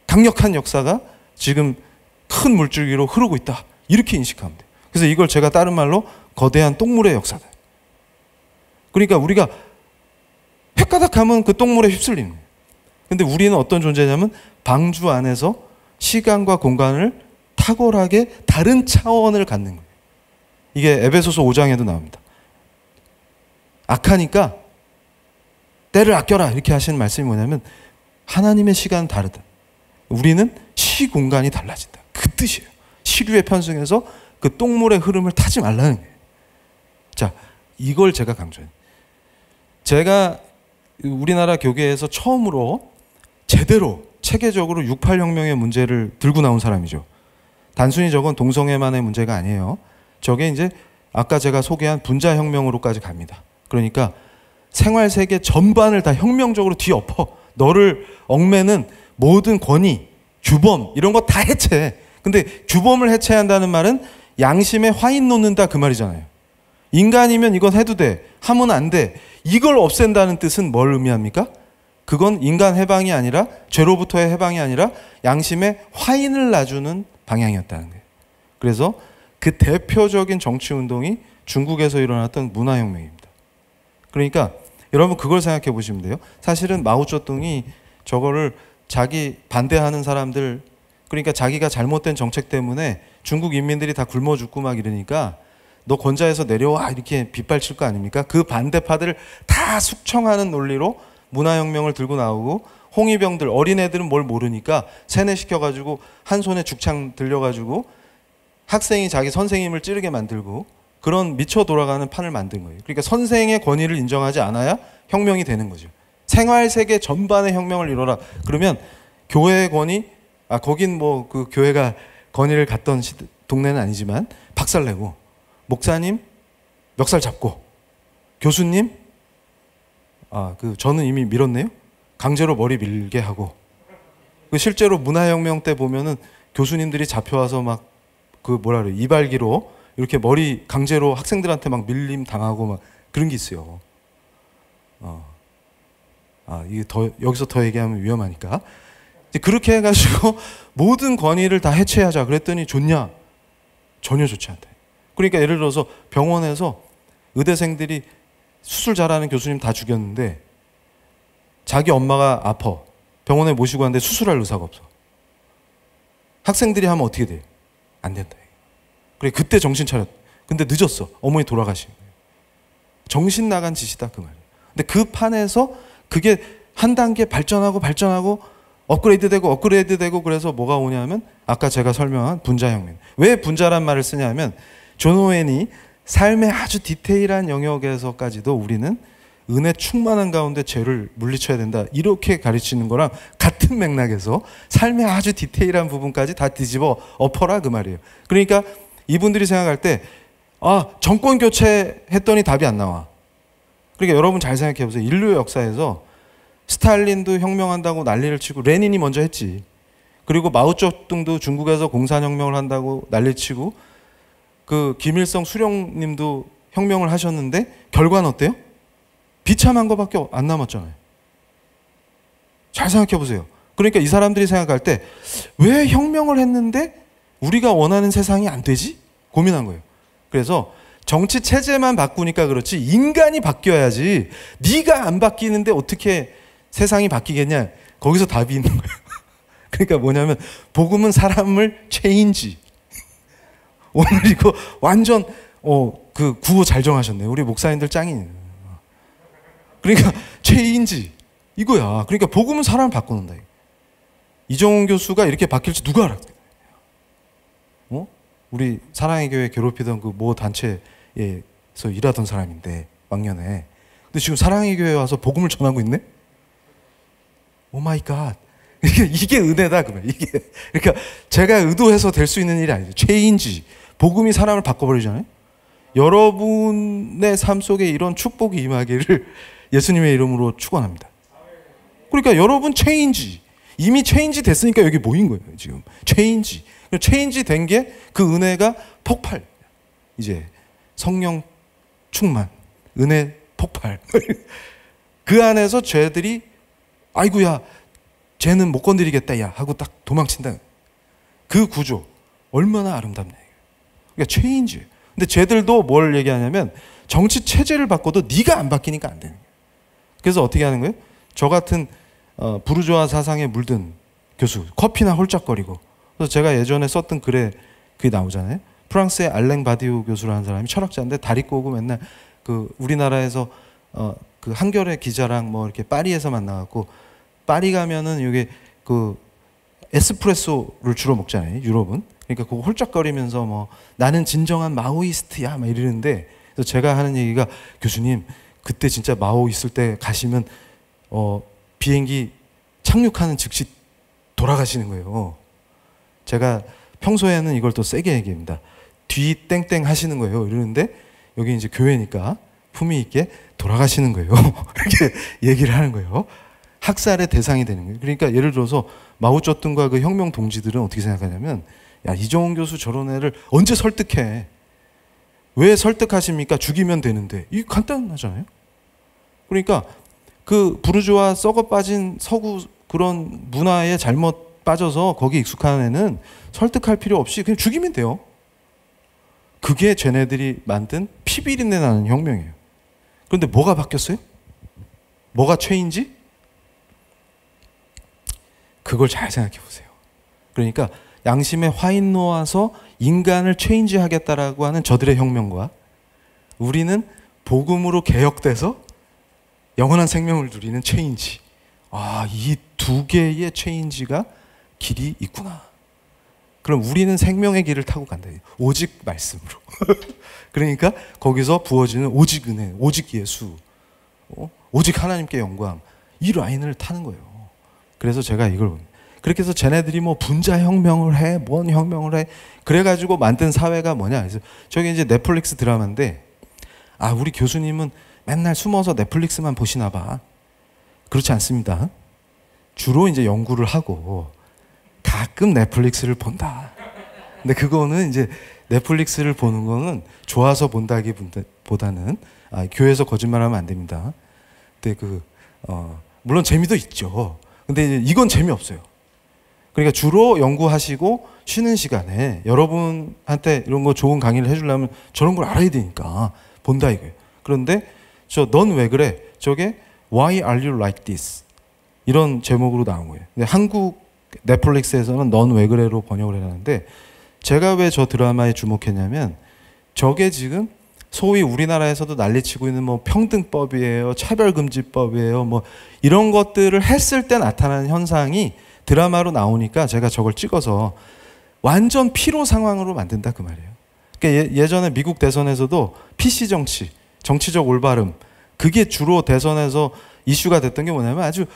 강력한 역사가 지금 큰 물줄기로 흐르고 있다. 이렇게 인식하면 돼요. 그래서 이걸 제가 다른 말로 거대한 똥물의 역사다. 그러니까 우리가 획가닥하면 그 똥물에 휩쓸리는 거예요. 근데 우리는 어떤 존재냐면 방주 안에서 시간과 공간을 탁월하게 다른 차원을 갖는 거예요. 이게 에베소서 5장에도 나옵니다. 악하니까 때를 아껴라 이렇게 하시는 말씀이 뭐냐면 하나님의 시간은 다르다. 우리는 시공간이 달라진다. 그 뜻이에요. 시류에 편승해서 그 똥물의 흐름을 타지 말라는 거예요. 자, 이걸 제가 강조해요. 제가 우리나라 교계에서 처음으로 제대로 체계적으로 68혁명의 문제를 들고 나온 사람이죠. 단순히 저건 동성애만의 문제가 아니에요. 저게 이제 아까 제가 소개한 분자혁명으로까지 갑니다. 그러니까 생활세계 전반을 다 혁명적으로 뒤엎어. 너를 얽매는 모든 권위, 규범 이런 거 다 해체해. 근데 규범을 해체한다는 말은 양심에 화인 놓는다 그 말이잖아요. 인간이면 이건 해도 돼. 하면 안 돼. 이걸 없앤다는 뜻은 뭘 의미합니까? 그건 인간 해방이 아니라 죄로부터의 해방이 아니라 양심에 화인을 놔주는 방향이었다는 거예요. 그래서 그 대표적인 정치운동이 중국에서 일어났던 문화혁명입니다. 그러니까 여러분 그걸 생각해 보시면 돼요. 사실은 마오쩌둥이 저거를 자기 반대하는 사람들, 그러니까 자기가 잘못된 정책 때문에 중국 인민들이 다 굶어 죽고 막 이러니까 너 권좌에서 내려와 이렇게 빗발칠 거 아닙니까? 그 반대파들을 다 숙청하는 논리로 문화혁명을 들고 나오고, 홍위병들, 어린애들은 뭘 모르니까 세뇌시켜가지고 한 손에 죽창 들려가지고 학생이 자기 선생님을 찌르게 만들고, 그런 미쳐 돌아가는 판을 만든 거예요. 그러니까 선생의 권위를 인정하지 않아야 혁명이 되는 거죠. 생활세계 전반의 혁명을 이뤄라. 그러면 교회의 권위, 거긴 뭐 그 교회가 권위를 갖던 동네는 아니지만 박살내고, 목사님 멱살 잡고, 교수님 저는 이미 밀었네요. 강제로 머리 밀게 하고, 실제로 문화혁명 때 보면은 교수님들이 잡혀와서 막 이발기로 이렇게 머리 강제로 학생들한테 막 밀림 당하고 막 그런 게 있어요. 이게 여기서 더 얘기하면 위험하니까. 그렇게 해가지고 모든 권위를 다 해체하자 그랬더니 좋냐? 전혀 좋지 않다. 그러니까 예를 들어서 병원에서 의대생들이 수술 잘하는 교수님 다 죽였는데 자기 엄마가 아파. 병원에 모시고 왔는데 수술할 의사가 없어. 학생들이 하면 어떻게 돼? 안 된다. 그래, 그때 정신 차렸. 근데 늦었어. 어머니 돌아가신 거예요. 정신 나간 짓이다 그 말이에요. 근데 그 판에서 그게 한 단계 발전하고 업그레이드 되고 그래서 뭐가 오냐면 아까 제가 설명한 분자혁명. 왜 분자란 말을 쓰냐면 존 오웬이 삶의 아주 디테일한 영역에서까지도 우리는 은혜 충만한 가운데 죄를 물리쳐야 된다 이렇게 가르치는 거랑 같은 맥락에서 삶의 아주 디테일한 부분까지 다 뒤집어 엎어라 그 말이에요. 그러니까 이분들이 생각할 때 정권 교체했더니 답이 안 나와. 그러니까 여러분 잘 생각해 보세요. 인류 역사에서 스탈린도 혁명한다고 난리를 치고 레닌이 먼저 했지. 그리고 마오쩌둥도 중국에서 공산혁명을 한다고 난리를 치고, 그 김일성 수령님도 혁명을 하셨는데 결과는 어때요? 비참한 거밖에 안 남았잖아요. 잘 생각해 보세요. 그러니까 이 사람들이 생각할 때 왜 혁명을 했는데 우리가 원하는 세상이 안 되지? 고민한 거예요. 그래서 정치 체제만 바꾸니까 그렇지 인간이 바뀌어야지, 네가 안 바뀌는데 어떻게 세상이 바뀌겠냐? 거기서 답이 있는 거예요. 그러니까 뭐냐면 복음은 사람을 체인지. 오늘 이거 완전 그 구호 잘 정하셨네요. 우리 목사님들 짱이네요. 그러니까 체인지 이거야. 그러니까 복음은 사람을 바꾸는다. 이정훈 교수가 이렇게 바뀔지 누가 알았대? 우리 사랑의 교회 괴롭히던 그 모 단체에서 일하던 사람인데 왕년에. 근데 지금 사랑의 교회에 와서 복음을 전하고 있네? 오 마이 갓. 이게 은혜다 그러면. 이게 그러니까 제가 의도해서 될 수 있는 일이 아니죠. 체인지. 복음이 사람을 바꿔버리잖아요. 여러분의 삶 속에 이런 축복이 임하기를 예수님의 이름으로 축원합니다. 그러니까 여러분 체인지. 이미 체인지 됐으니까 여기 모인 거예요. 지금 체인지. 체인지 된 게 그 은혜가 폭발. 이제 성령 충만, 은혜 폭발. 그 안에서 죄들이 아이고야 쟤는 못 건드리겠다 야 하고 딱 도망친다. 그 구조 얼마나 아름답냐. 그러니까 체인지. 근데 쟤들도 뭘 얘기하냐면 정치 체제를 바꿔도 네가 안 바뀌니까 안 되는 거예요. 그래서 어떻게 하는 거예요? 저 같은 부르주아 사상에 물든 교수, 커피나 홀짝거리고. 그래서 제가 예전에 썼던 글에 그게 나오잖아요. 프랑스의 알랭 바디우 교수라는 사람이 철학자인데 다리 꼬고 맨날 그 우리나라에서 그 한겨레 기자랑 뭐 이렇게 파리에서 만나갖고, 파리 가면은 이게 그 에스프레소를 주로 먹잖아요. 유럽은. 그러니까 그거 홀짝거리면서 뭐 나는 진정한 마오이스트야 막 이러는데, 그래서 제가 하는 얘기가 교수님 그때 진짜 마오 있을 때 가시면 비행기 착륙하는 즉시 돌아가시는 거예요. 제가 평소에는 이걸 또 세게 얘기합니다. 뒤 땡땡 하시는 거예요. 이러는데 여기 이제 교회니까 품위 있게 돌아가시는 거예요. 이렇게 얘기를 하는 거예요. 학살의 대상이 되는 거예요. 그러니까 예를 들어서 마오쩌둥과 그 혁명 동지들은 어떻게 생각하냐면, 야 이정훈 교수 저런 애를 언제 설득해? 왜 설득하십니까? 죽이면 되는데. 이게 간단하잖아요. 그러니까 그 부르주아 썩어 빠진 서구 그런 문화에 잘못 빠져서 거기 익숙한 애는 설득할 필요 없이 그냥 죽이면 돼요. 그게 쟤네들이 만든 피비린내 나는 혁명이에요. 그런데 뭐가 바뀌었어요? 뭐가 체인지? 그걸 잘 생각해 보세요. 그러니까 양심에 화인 놓아서 인간을 체인지하겠다라고 하는 저들의 혁명과 우리는 복음으로 개혁돼서 영원한 생명을 누리는 체인지. 이 두 개의 체인지가 길이 있구나. 그럼 우리는 생명의 길을 타고 간다. 오직 말씀으로. 그러니까 거기서 부어지는 오직 은혜, 오직 예수, 오직 하나님께 영광, 이 라인을 타는 거예요. 그래서 제가 이걸 그렇게 해서 쟤네들이 뭐 분자 혁명을 해, 뭔 혁명을 해, 그래가지고 만든 사회가 뭐냐. 그래서 저게 이제 넷플릭스 드라마인데, 우리 교수님은 맨날 숨어서 넷플릭스만 보시나 봐. 그렇지 않습니다. 주로 이제 연구를 하고 가끔 넷플릭스를 본다. 근데 그거는 이제 넷플릭스를 보는 거는 좋아서 본다기보다는 교회에서 거짓말하면 안 됩니다. 근데 물론 재미도 있죠. 근데 이제 이건 재미없어요. 그러니까 주로 연구하시고 쉬는 시간에 여러분한테 이런 거 좋은 강의를 해주려면 저런 걸 알아야 되니까 본다 이거예요. 그런데 넌 왜 그래? 저게 Why are you like this? 이런 제목으로 나온 거예요. 근데 한국 넷플릭스에서는 넌 왜 그래로 번역을 해놨는데, 제가 왜 저 드라마에 주목했냐면 저게 지금 소위 우리나라에서도 난리치고 있는 뭐 평등법이에요, 차별금지법이에요, 뭐 이런 것들을 했을 때 나타나는 현상이 드라마로 나오니까 제가 저걸 찍어서 완전 피로 상황으로 만든다 그 말이에요. 그러니까 예전에 미국 대선에서도 PC 정치, 정치적 올바름, 그게 주로 대선에서 이슈가 됐던 게 뭐냐면 아주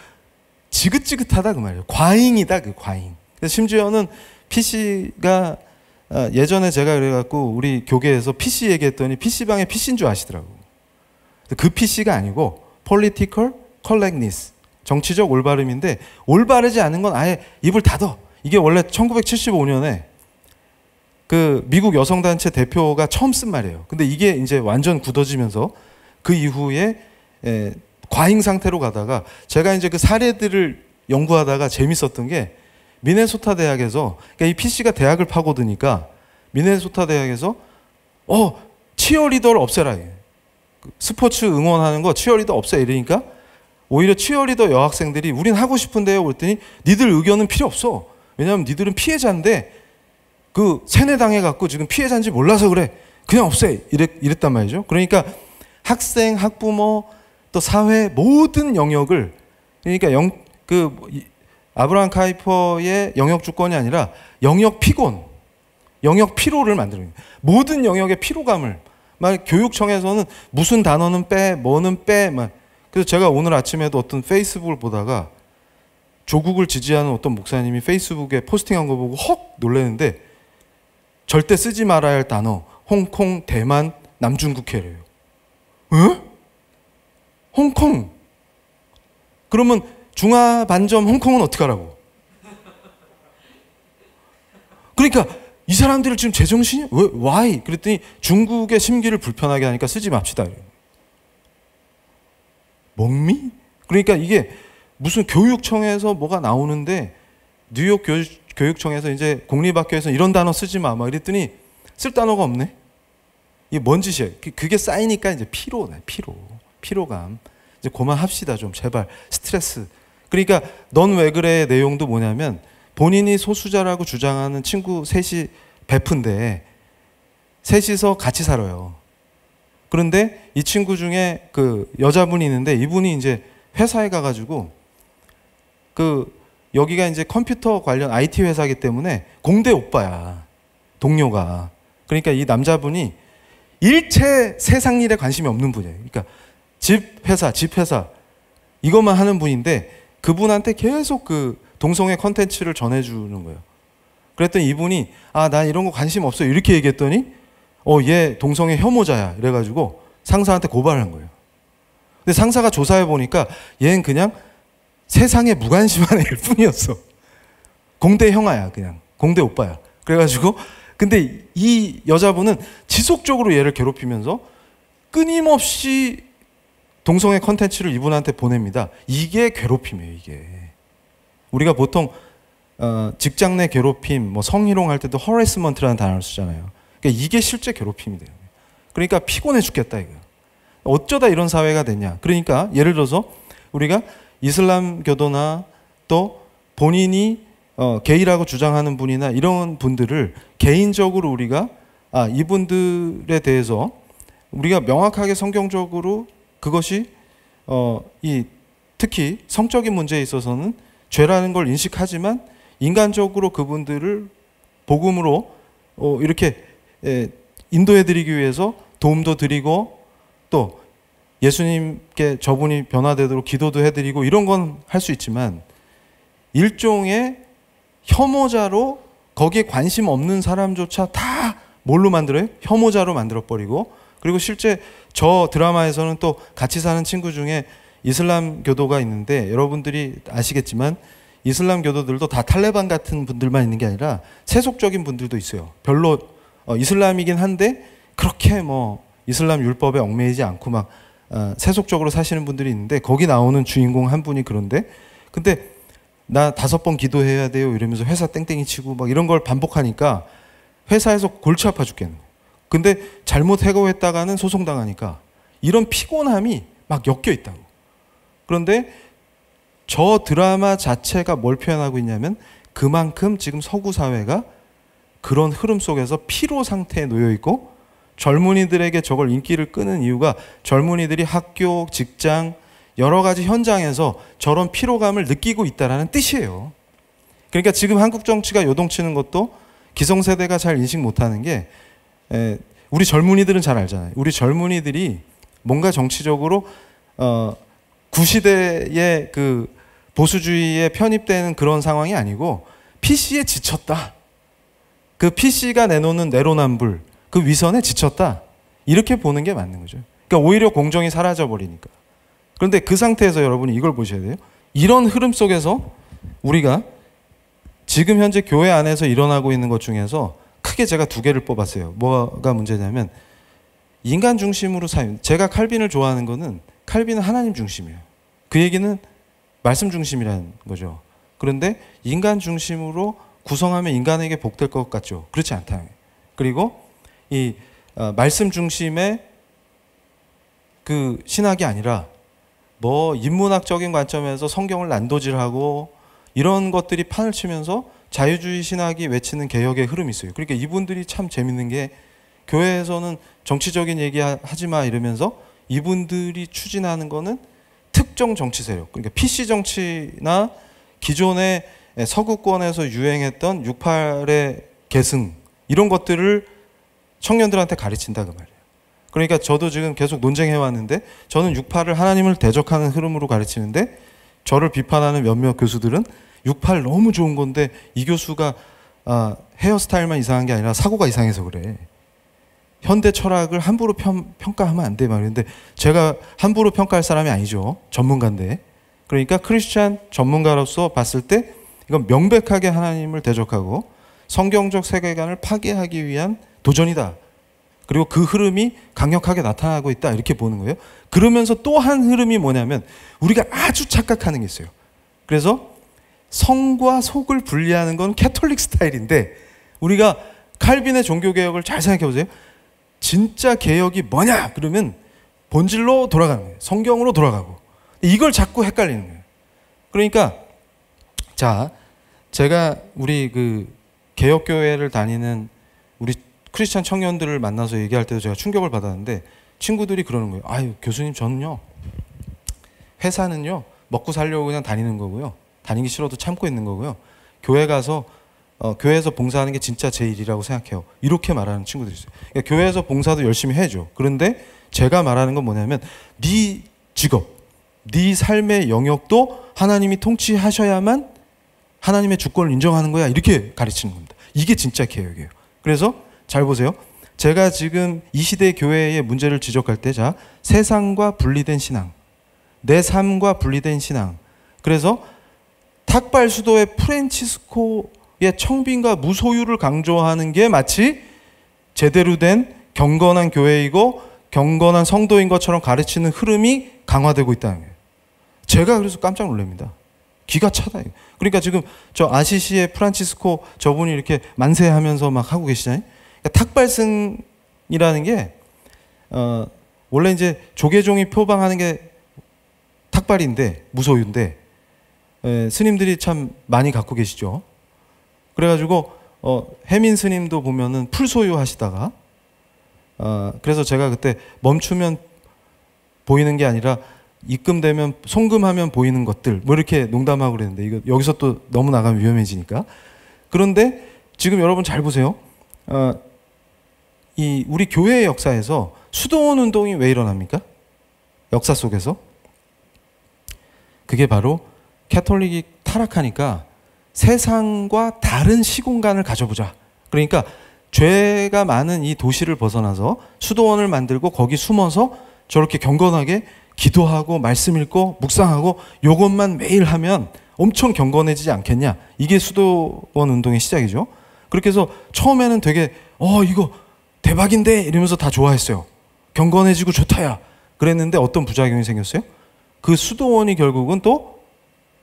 지긋지긋하다 그 말이에요. 과잉이다, 그 과잉. 심지어는 PC가 예전에 제가 그래갖고 우리 교계에서 PC 얘기했더니 PC방에 PC인 줄 아시더라고. 그 PC가 아니고 Political Correctness, 정치적 올바름인데, 올바르지 않은 건 아예 입을 닫어. 이게 원래 1975년에 그 미국 여성단체 대표가 처음 쓴 말이에요. 근데 이게 이제 완전 굳어지면서 그 이후에 과잉 상태로 가다가, 제가 이제 그 사례들을 연구하다가 재밌었던 게, 미네소타 대학에서, 그러니까 이 PC가 대학을 파고드니까 미네소타 대학에서 치어리더를 없애라. 스포츠 응원하는 거 치어리더 없애 이러니까 오히려 치어리더 여학생들이 우린 하고 싶은데요 그랬더니 니들 의견은 필요 없어. 왜냐하면 니들은 피해자인데 그 세뇌당해갖고 지금 피해자인지 몰라서 그래. 그냥 없애. 이랬단 말이죠. 그러니까 학생, 학부모, 또 사회 모든 영역을, 그러니까 아브라함 카이퍼의 영역 주권이 아니라 영역 피곤, 영역 피로를 만드는 거예요. 모든 영역의 피로감을 막 교육청에서는 무슨 단어는 빼, 뭐는 빼, 막. 그래서 제가 오늘 아침에도 어떤 페이스북을 보다가 조국을 지지하는 어떤 목사님이 페이스북에 포스팅한 거 보고 헉 놀랐는데, 절대 쓰지 말아야 할 단어 홍콩, 대만, 남중국해래요. 에? 홍콩. 그러면 중화반점 홍콩은 어떻게 하라고? 그러니까 이 사람들을 지금 제정신이 왜? Why? 그랬더니 중국의 심기를 불편하게 하니까 쓰지 맙시다. 멍미? 그러니까 이게 무슨 교육청에서 뭐가 나오는데, 뉴욕 교육청에서 이제 공립학교에서 이런 단어 쓰지 마, 막 이랬더니 쓸 단어가 없네. 이게 뭔 짓이에요? 그게 쌓이니까 이제 피로감. 이제 그만합시다 좀 제발. 스트레스. 그러니까 넌 왜 그래의 내용도 뭐냐면, 본인이 소수자라고 주장하는 친구 셋이 베프인데 셋이서 같이 살아요. 그런데 이 친구 중에 그 여자분이 있는데, 이분이 이제 회사에 가가지고 여기가 이제 컴퓨터 관련 IT 회사이기 때문에 공대 오빠야, 동료가. 그러니까 이 남자분이 일체 세상 일에 관심이 없는 분이에요. 그러니까 집 회사 이것만 하는 분인데, 그분한테 계속 그 동성애 컨텐츠를 전해주는 거예요. 그랬더니 이분이 난 이런 거 관심 없어요 이렇게 얘기했더니 얘 동성애 혐오자야 이래가지고 상사한테 고발한 거예요. 근데 상사가 조사해 보니까 얘는 그냥 세상에 무관심한 애일 뿐이었어. 공대 형아야, 그냥 공대 오빠야. 그래가지고 근데 이 여자분은 지속적으로 얘를 괴롭히면서 끊임없이 동성애 컨텐츠를 이분한테 보냅니다. 이게 괴롭힘이에요. 이게 우리가 보통 직장 내 괴롭힘, 뭐 성희롱 할 때도 허레스먼트라는 단어를 쓰잖아요. 그러니까 이게 실제 괴롭힘이 돼요. 그러니까 피곤해 죽겠다 이거예요. 어쩌다 이런 사회가 됐냐. 그러니까 예를 들어서 우리가 이슬람교도나 또 본인이 게이라고 주장하는 분이나 이런 분들을 개인적으로 우리가 이분들에 대해서 우리가 명확하게 성경적으로 그것이 특히 성적인 문제에 있어서는 죄라는 걸 인식하지만 인간적으로 그분들을 복음으로 이렇게 인도해드리기 위해서 도움도 드리고 또 예수님께 저분이 변화되도록 기도도 해드리고 이런 건 할 수 있지만 일종의 혐오자로 거기에 관심 없는 사람조차 다 뭘로 만들어요? 혐오자로 만들어버리고 그리고 실제 저 드라마에서는 또 같이 사는 친구 중에 이슬람 교도가 있는데 여러분들이 아시겠지만 이슬람 교도들도 다 탈레반 같은 분들만 있는 게 아니라 세속적인 분들도 있어요. 별로 이슬람이긴 한데 그렇게 뭐 이슬람 율법에 얽매이지 않고 막 세속적으로 사시는 분들이 있는데 거기 나오는 주인공 한 분이 그런데 근데 나 5번 기도해야 돼요 이러면서 회사 땡땡이 치고 막 이런 걸 반복하니까 회사에서 골치 아파 죽겠는 거예요. 근데 잘못 해고했다가는 소송당하니까 이런 피곤함이 막 엮여 있다고. 그런데 저 드라마 자체가 뭘 표현하고 있냐면 그만큼 지금 서구 사회가 그런 흐름 속에서 피로 상태에 놓여 있고 젊은이들에게 저걸 인기를 끄는 이유가 젊은이들이 학교, 직장 여러 가지 현장에서 저런 피로감을 느끼고 있다라는 뜻이에요. 그러니까 지금 한국 정치가 요동치는 것도 기성세대가 잘 인식 못하는 게 우리 젊은이들은 잘 알잖아요. 우리 젊은이들이 뭔가 정치적으로 구시대의 그 보수주의에 편입되는 그런 상황이 아니고 PC에 지쳤다. 그 PC가 내놓는 내로남불, 그 위선에 지쳤다. 이렇게 보는 게 맞는 거죠. 그러니까 오히려 공정이 사라져 버리니까. 그런데 그 상태에서 여러분이 이걸 보셔야 돼요. 이런 흐름 속에서 우리가 지금 현재 교회 안에서 일어나고 있는 것 중에서 크게 제가 2개를 뽑았어요. 뭐가 문제냐면 인간 중심으로 제가 칼빈을 좋아하는 거는 칼빈은 하나님 중심이에요. 그 얘기는 말씀 중심이라는 거죠. 그런데 인간 중심으로 구성하면 인간에게 복될 것 같죠. 그렇지 않다. 그리고 이 말씀 중심의 그 신학이 아니라 뭐 인문학적인 관점에서 성경을 난도질하고 이런 것들이 판을 치면서 자유주의 신학이 외치는 개혁의 흐름이 있어요. 그러니까 이분들이 참 재밌는 게 교회에서는 정치적인 얘기 하지 마 이러면서 이분들이 추진하는 거는 특정 정치 세력, 그러니까 PC 정치나 기존의 서구권에서 유행했던 68의 계승 이런 것들을 청년들한테 가르친다 그 말이에요. 그러니까 저도 지금 계속 논쟁해 왔는데 저는 68을 하나님을 대적하는 흐름으로 가르치는데 저를 비판하는 몇몇 교수들은 68 너무 좋은 건데 이 교수가 헤어스타일만 이상한 게 아니라 사고가 이상해서 그래. 현대 철학을 함부로 평가하면 안 돼 말인데 제가 함부로 평가할 사람이 아니죠. 전문가인데. 그러니까 크리스찬 전문가로서 봤을 때 이건 명백하게 하나님을 대적하고 성경적 세계관을 파괴하기 위한 도전이다. 그리고 그 흐름이 강력하게 나타나고 있다 이렇게 보는 거예요. 그러면서 또 한 흐름이 뭐냐면 우리가 아주 착각하는 게 있어요. 그래서 성과 속을 분리하는 건 캐톨릭 스타일인데 우리가 칼빈의 종교개혁을 잘 생각해 보세요. 진짜 개혁이 뭐냐 그러면 본질로 돌아가는 거예요. 성경으로 돌아가고 이걸 자꾸 헷갈리는 거예요. 그러니까 자 제가 우리 그 개혁교회를 다니는 우리 크리스찬 청년들을 만나서 얘기할 때도 제가 충격을 받았는데 친구들이 그러는 거예요. 아유 교수님 저는요 회사는요 먹고 살려고 그냥 다니는 거고요. 다니기 싫어도 참고 있는 거고요. 교회 가서 교회에서 봉사하는 게 진짜 제 일이라고 생각해요. 이렇게 말하는 친구들이 있어요. 그러니까 교회에서 봉사도 열심히 해줘. 그런데 제가 말하는 건 뭐냐면 네 직업, 네 삶의 영역도 하나님이 통치하셔야만 하나님의 주권을 인정하는 거야. 이렇게 가르치는 겁니다. 이게 진짜 개혁이에요. 그래서 잘 보세요. 제가 지금 이 시대 교회의 문제를 지적할 때 자, 세상과 분리된 신앙, 내 삶과 분리된 신앙. 그래서 탁발 수도의 프란치스코의 청빈과 무소유를 강조하는 게 마치 제대로 된 경건한 교회이고 경건한 성도인 것처럼 가르치는 흐름이 강화되고 있다는 거예요. 제가 그래서 깜짝 놀랍니다. 기가 차다. 그러니까 지금 저 아시시의 프란치스코 저분이 이렇게 만세하면서 막 하고 계시잖아요. 그러니까 탁발승이라는 게 원래 이제 조계종이 표방하는 게 탁발인데, 무소유인데, 스님들이 참 많이 갖고 계시죠. 그래가지고 해민 스님도 보면은 풀소유 하시다가, 그래서 제가 그때 멈추면 보이는 게 아니라 입금되면 송금하면 보이는 것들 뭐 이렇게 농담하고 그랬는데, 이거 여기서 또 너무 나가면 위험해지니까. 그런데 지금 여러분 잘 보세요. 이 우리 교회의 역사에서 수도원 운동이 왜 일어납니까? 역사 속에서 그게 바로 캐톨릭이 타락하니까 세상과 다른 시공간을 가져보자. 그러니까 죄가 많은 이 도시를 벗어나서 수도원을 만들고 거기 숨어서 저렇게 경건하게 기도하고 말씀 읽고 묵상하고 요것만 매일 하면 엄청 경건해지지 않겠냐. 이게 수도원 운동의 시작이죠. 그렇게 해서 처음에는 되게 이거 대박인데 이러면서 다 좋아했어요. 경건해지고 좋다야 그랬는데 어떤 부작용이 생겼어요? 그 수도원이 결국은 또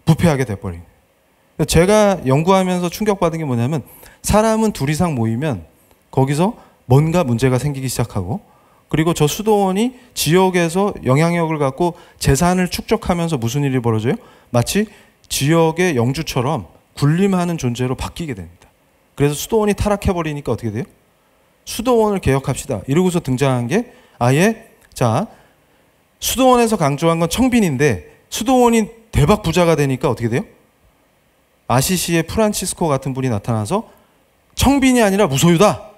부패하게 돼버린 거예요. 제가 연구하면서 충격받은 게 뭐냐면, 사람은 둘 이상 모이면 거기서 뭔가 문제가 생기기 시작하고, 그리고 저 수도원이 지역에서 영향력을 갖고 재산을 축적하면서 무슨 일이 벌어져요? 마치 지역의 영주처럼 군림하는 존재로 바뀌게 됩니다. 그래서 수도원이 타락해버리니까 어떻게 돼요? 수도원을 개혁합시다 이러고서 등장한 게 아예, 자, 수도원에서 강조한 건 청빈인데 수도원이 대박 부자가 되니까 어떻게 돼요? 아시시의 프란치스코 같은 분이 나타나서 청빈이 아니라 무소유다,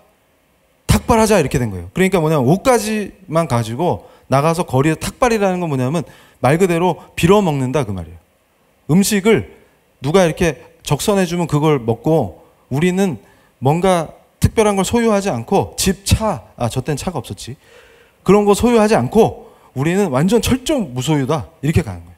탁발하자 이렇게 된 거예요. 그러니까 뭐냐면 옷가지만 가지고 나가서 거리에 탁발이라는 건 뭐냐면 말 그대로 빌어먹는다 그 말이에요. 음식을 누가 이렇게 적선해주면 그걸 먹고, 우리는 뭔가 특별한 걸 소유하지 않고 집, 차, 저 땐 차가 없었지, 그런 거 소유하지 않고 우리는 완전 철저히 무소유다 이렇게 가는 거예요.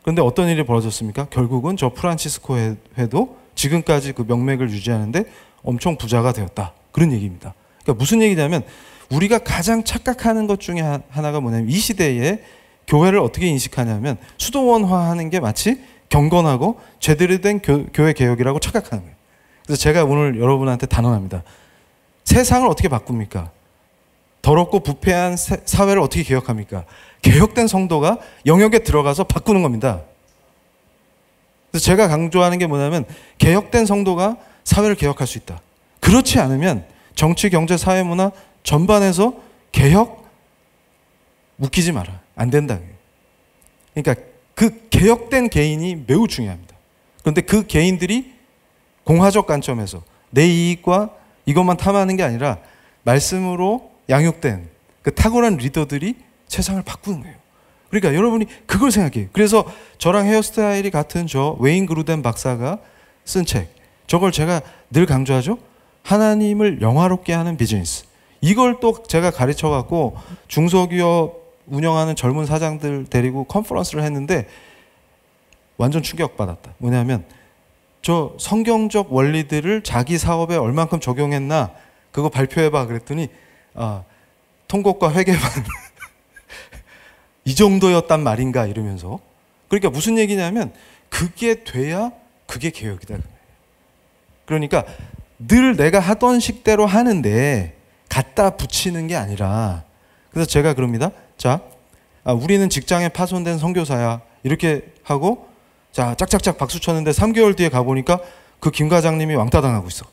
그런데 어떤 일이 벌어졌습니까? 결국은 저 프란치스코 회도 지금까지 그 명맥을 유지하는데 엄청 부자가 되었다, 그런 얘기입니다. 그러니까 무슨 얘기냐면, 우리가 가장 착각하는 것 중에 하나가 뭐냐면, 이 시대에 교회를 어떻게 인식하냐면 수도원화하는 게 마치 경건하고 제대로 된 교회 개혁이라고 착각하는 거예요. 그래서 제가 오늘 여러분한테 단언합니다. 세상을 어떻게 바꿉니까? 더럽고 부패한 사회를 어떻게 개혁합니까? 개혁된 성도가 영역에 들어가서 바꾸는 겁니다. 그래서 제가 강조하는 게 뭐냐면, 개혁된 성도가 사회를 개혁할 수 있다. 그렇지 않으면 정치, 경제, 사회, 문화 전반에서 개혁 웃기지 마라. 안 된다. 그러니까 그 개혁된 개인이 매우 중요합니다. 그런데 그 개인들이 공화적 관점에서 내 이익과 이것만 탐하는 게 아니라 말씀으로 양육된 그 탁월한 리더들이 세상을 바꾸는 거예요. 그러니까 여러분이 그걸 생각해요. 그래서 저랑 헤어스타일이 같은 저 웨인 그루덴 박사가 쓴 책, 저걸 제가 늘 강조하죠. 하나님을 영화롭게 하는 비즈니스. 이걸 또 제가 가르쳐갖고 중소기업 운영하는 젊은 사장들 데리고 컨퍼런스를 했는데 완전 충격받았다. 뭐냐면, 저 성경적 원리들을 자기 사업에 얼만큼 적용했나 그거 발표해봐 그랬더니 통곡과 회개만 이 정도였단 말인가 이러면서. 그러니까 무슨 얘기냐면, 그게 돼야 그게 개혁이다. 그러니까 늘 내가 하던 식대로 하는데 갖다 붙이는 게 아니라, 그래서 제가 그럽니다. 자, 우리는 직장에 파손된 선교사야 이렇게 하고, 자, 짝짝짝 박수 쳤는데 3개월 뒤에 가보니까 그 김 과장님이 왕따 당하고 있어.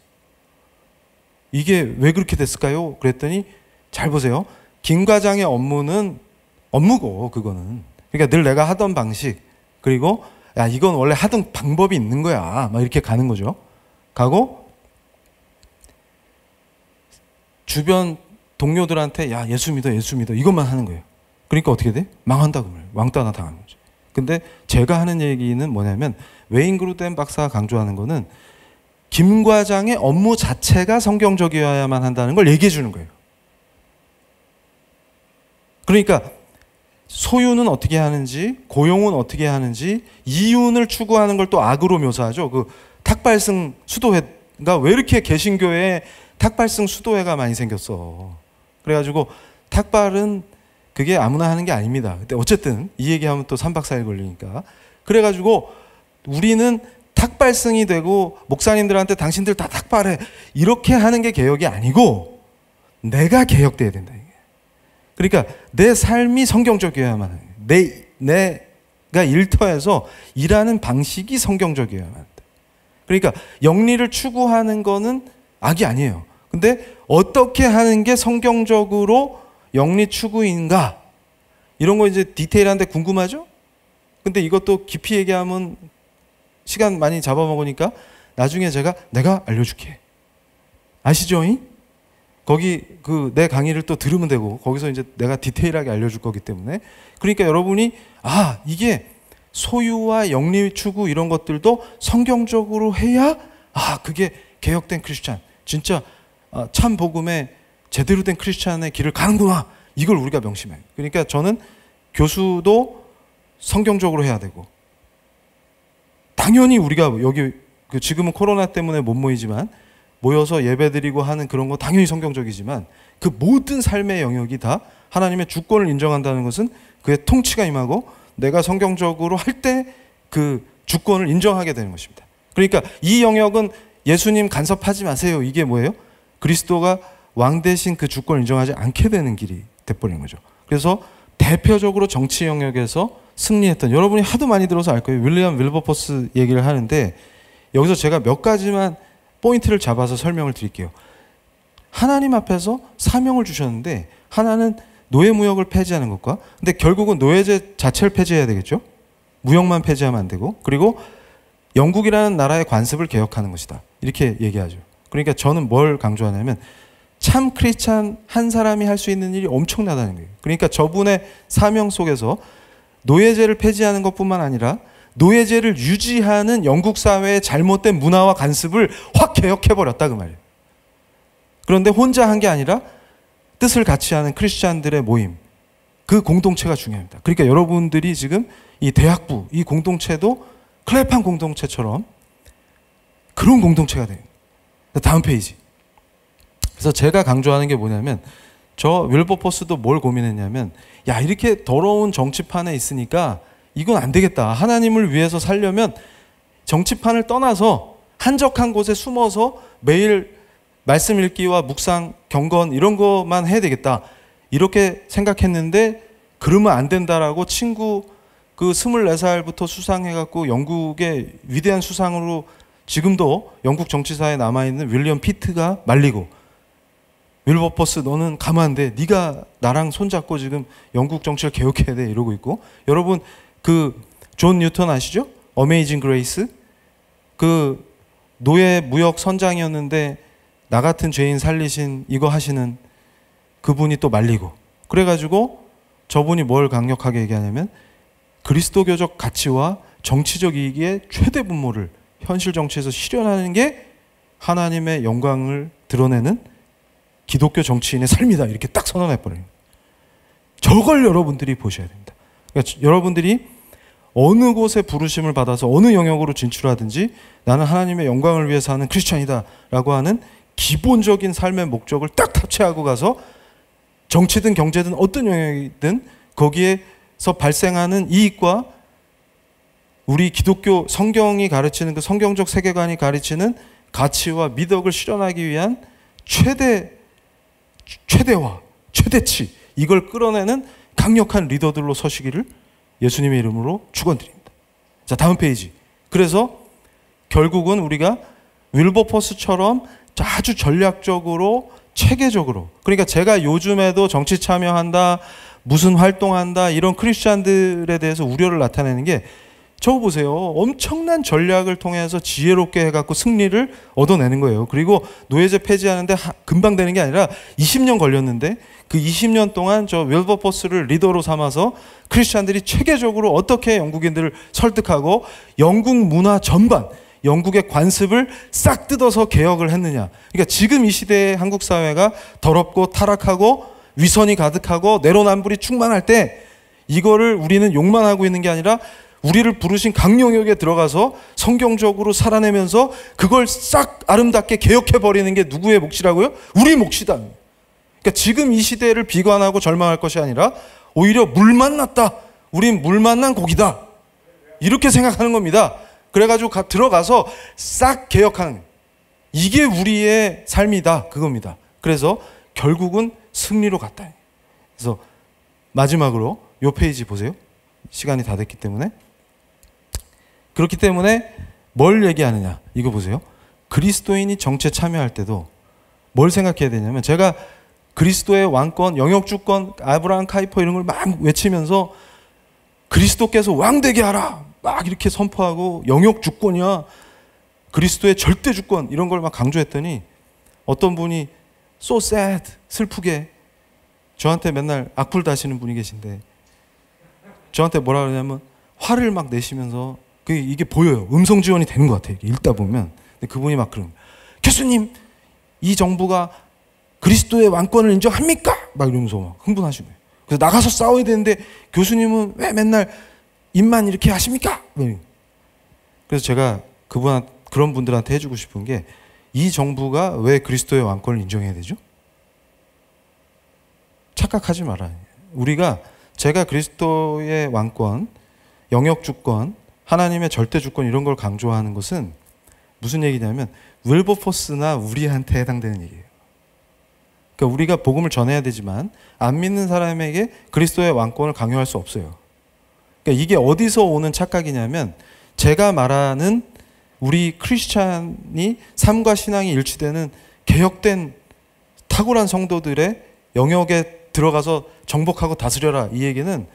이게 왜 그렇게 됐을까요? 그랬더니 잘 보세요. 김 과장의 업무는 업무고, 그거는. 그러니까 늘 내가 하던 방식, 그리고 야, 이건 원래 하던 방법이 있는 거야, 막 이렇게 가는 거죠. 가고 주변 동료들한테 야, 예수 믿어, 예수 믿어 이것만 하는 거예요. 그러니까 어떻게 돼? 망한다 그 말이에요. 왕따나 당하는 거죠. 근데 제가 하는 얘기는 뭐냐면, 웨인 그루덴 박사가 강조하는 거는 김 과장의 업무 자체가 성경적이어야만 한다는 걸 얘기해 주는 거예요. 그러니까 소유는 어떻게 하는지, 고용은 어떻게 하는지, 이윤을 추구하는 걸 또 악으로 묘사하죠. 그 탁발승 수도회가 왜 이렇게 개신교회에 탁발승 수도회가 많이 생겼어. 그래가지고 탁발은 그게 아무나 하는 게 아닙니다. 근데 어쨌든 이 얘기하면 또 3박 4일 걸리니까. 그래가지고 우리는 탁발승이 되고 목사님들한테 당신들 다 탁발해 이렇게 하는 게 개혁이 아니고, 내가 개혁돼야 된다. 이게. 그러니까 내 삶이 성경적이어야만 해. 내가 일터에서 일하는 방식이 성경적이어야만 한다. 그러니까 영리를 추구하는 거는 악이 아니에요. 근데 어떻게 하는 게 성경적으로 영리 추구인가? 이런 거 이제 디테일한데 궁금하죠? 근데 이것도 깊이 얘기하면 시간 많이 잡아먹으니까 나중에 내가 알려줄게. 아시죠? 거기 내 강의를 또 들으면 되고 거기서 이제 내가 디테일하게 알려줄 거기 때문에 그러니까 여러분이 이게 소유와 영리 추구 이런 것들도 성경적으로 해야 그게 개혁된 크리스찬 진짜 참 복음에 제대로 된 크리스찬의 길을 가는구나 이걸 우리가 명심해요. 그러니까 저는 교수도 성경적으로 해야 되고 당연히 우리가 여기 지금은 코로나 때문에 못 모이지만 모여서 예배드리고 하는 그런 거 당연히 성경적이지만 그 모든 삶의 영역이 다 하나님의 주권을 인정한다는 것은 그의 통치가 임하고 내가 성경적으로 할 때 그 주권을 인정하게 되는 것입니다. 그러니까 이 영역은 예수님 간섭하지 마세요. 이게 뭐예요? 그리스도가 왕 대신 그 주권을 인정하지 않게 되는 길이 돼버리는 거죠. 그래서 대표적으로 정치 영역에서 승리했던 여러분이 하도 많이 들어서 알 거예요. 윌리엄 윌버포스 얘기를 하는데 여기서 제가 몇 가지만 포인트를 잡아서 설명을 드릴게요. 하나님 앞에서 사명을 주셨는데 하나는 노예무역을 폐지하는 것과 근데 결국은 노예제 자체를 폐지해야 되겠죠. 무역만 폐지하면 안 되고 그리고 영국이라는 나라의 관습을 개혁하는 것이다. 이렇게 얘기하죠. 그러니까 저는 뭘 강조하냐면 참 크리스찬 한 사람이 할 수 있는 일이 엄청나다는 거예요. 그러니까 저분의 사명 속에서 노예제를 폐지하는 것뿐만 아니라 노예제를 유지하는 영국 사회의 잘못된 문화와 관습을 확 개혁해버렸다 그 말이에요. 그런데 혼자 한 게 아니라 뜻을 같이 하는 크리스찬들의 모임 그 공동체가 중요합니다. 그러니까 여러분들이 지금 이 대학부 이 공동체도 클레판 공동체처럼 그런 공동체가 돼요. 다음 페이지. 그래서 제가 강조하는 게 뭐냐면 저 윌버포스도 뭘 고민했냐면 이렇게 더러운 정치판에 있으니까 이건 안 되겠다. 하나님을 위해서 살려면 정치판을 떠나서 한적한 곳에 숨어서 매일 말씀 읽기와 묵상, 경건 이런 것만 해야 되겠다. 이렇게 생각했는데 그러면 안 된다라고 친구 24살부터 수상해갖고 영국의 위대한 수상으로 지금도 영국 정치사에 남아있는 윌리엄 피트가 말리고 윌버포스 너는 가면 안 돼. 네가 나랑 손잡고 지금 영국 정치를 개혁해야 돼. 이러고 있고 여러분 존 뉴턴 아시죠? 어메이징 그레이스 노예 무역 선장이었는데 나 같은 죄인 살리신 이거 하시는 그분이 또 말리고 그래가지고 저분이 뭘 강력하게 얘기하냐면 그리스도교적 가치와 정치적 이익의 최대 분모를 현실 정치에서 실현하는 게 하나님의 영광을 드러내는 기독교 정치인의 삶이다 이렇게 딱 선언해버려요. 저걸 여러분들이 보셔야 됩니다. 그러니까 여러분들이 어느 곳에 부르심을 받아서 어느 영역으로 진출하든지 나는 하나님의 영광을 위해서 하는 크리스찬이다 라고 하는 기본적인 삶의 목적을 딱 탑재하고 가서 정치든 경제든 어떤 영역이든 거기에서 발생하는 이익과 우리 기독교 성경이 가르치는 그 성경적 세계관이 가르치는 가치와 미덕을 실현하기 위한 최대화, 최대치 이걸 끌어내는 강력한 리더들로 서시기를 예수님의 이름으로 축원드립니다. 자, 다음 페이지. 그래서 결국은 우리가 윌버포스처럼 아주 전략적으로 체계적으로 그러니까 제가 요즘에도 정치 참여한다 무슨 활동한다 이런 크리스찬들에 대해서 우려를 나타내는 게 저거 보세요. 엄청난 전략을 통해서 지혜롭게 해갖고 승리를 얻어내는 거예요. 그리고 노예제 폐지하는데 금방 되는 게 아니라 20년 걸렸는데 그 20년 동안 저 윌버포스를 리더로 삼아서 크리스찬들이 체계적으로 어떻게 영국인들을 설득하고 영국 문화 전반 영국의 관습을 싹 뜯어서 개혁을 했느냐. 그러니까 지금 이 시대의 한국 사회가 더럽고 타락하고 위선이 가득하고 내로남불이 충만할 때 이거를 우리는 욕만 하고 있는 게 아니라 우리를 부르신 각 영역에 들어가서 성경적으로 살아내면서 그걸 싹 아름답게 개혁해버리는 게 누구의 몫이라고요? 우리 몫이다. 그러니까 지금 이 시대를 비관하고 절망할 것이 아니라 오히려 물 만났다. 우린 물 만난 고기다. 이렇게 생각하는 겁니다. 그래가지고 들어가서 싹 개혁하는 이게 우리의 삶이다. 그겁니다. 그래서 결국은 승리로 갔다. 그래서 마지막으로 요 페이지 보세요. 시간이 다 됐기 때문에. 그렇기 때문에 뭘 얘기하느냐 이거 보세요. 그리스도인이 정치에 참여할 때도 뭘 생각해야 되냐면, 제가 그리스도의 왕권, 영역주권, 아브라함 카이퍼 이런 걸 막 외치면서 그리스도께서 왕되게 하라 막 이렇게 선포하고 영역주권이야, 그리스도의 절대주권 이런 걸 막 강조했더니 어떤 분이 so sad, 슬프게 저한테 맨날 악플 다시는 분이 계신데 저한테 뭐라 그러냐면 화를 막 내시면서 이게 보여요. 음성 지원이 되는 것 같아요. 읽다 보면. 근데 그분이 막 그러는 거예요. 교수님, 이 정부가 그리스도의 왕권을 인정합니까? 막 이러면서 막 흥분하시는 거예요. 그래서 나가서 싸워야 되는데 교수님은 왜 맨날 입만 이렇게 하십니까? 그래서 제가 그런 분들한테 해주고 싶은 게, 이 정부가 왜 그리스도의 왕권을 인정해야 되죠? 착각하지 말아요. 제가 그리스도의 왕권, 영역주권, 하나님의 절대주권 이런 걸 강조하는 것은 무슨 얘기냐면 윌버포스나 우리한테 해당되는 얘기예요. 그러니까 우리가 복음을 전해야 되지만 안 믿는 사람에게 그리스도의 왕권을 강요할 수 없어요. 그러니까 이게 어디서 오는 착각이냐면, 제가 말하는 우리 크리스찬이 삶과 신앙이 일치되는 개혁된 탁월한 성도들의 영역에 들어가서 정복하고 다스려라, 이 얘기는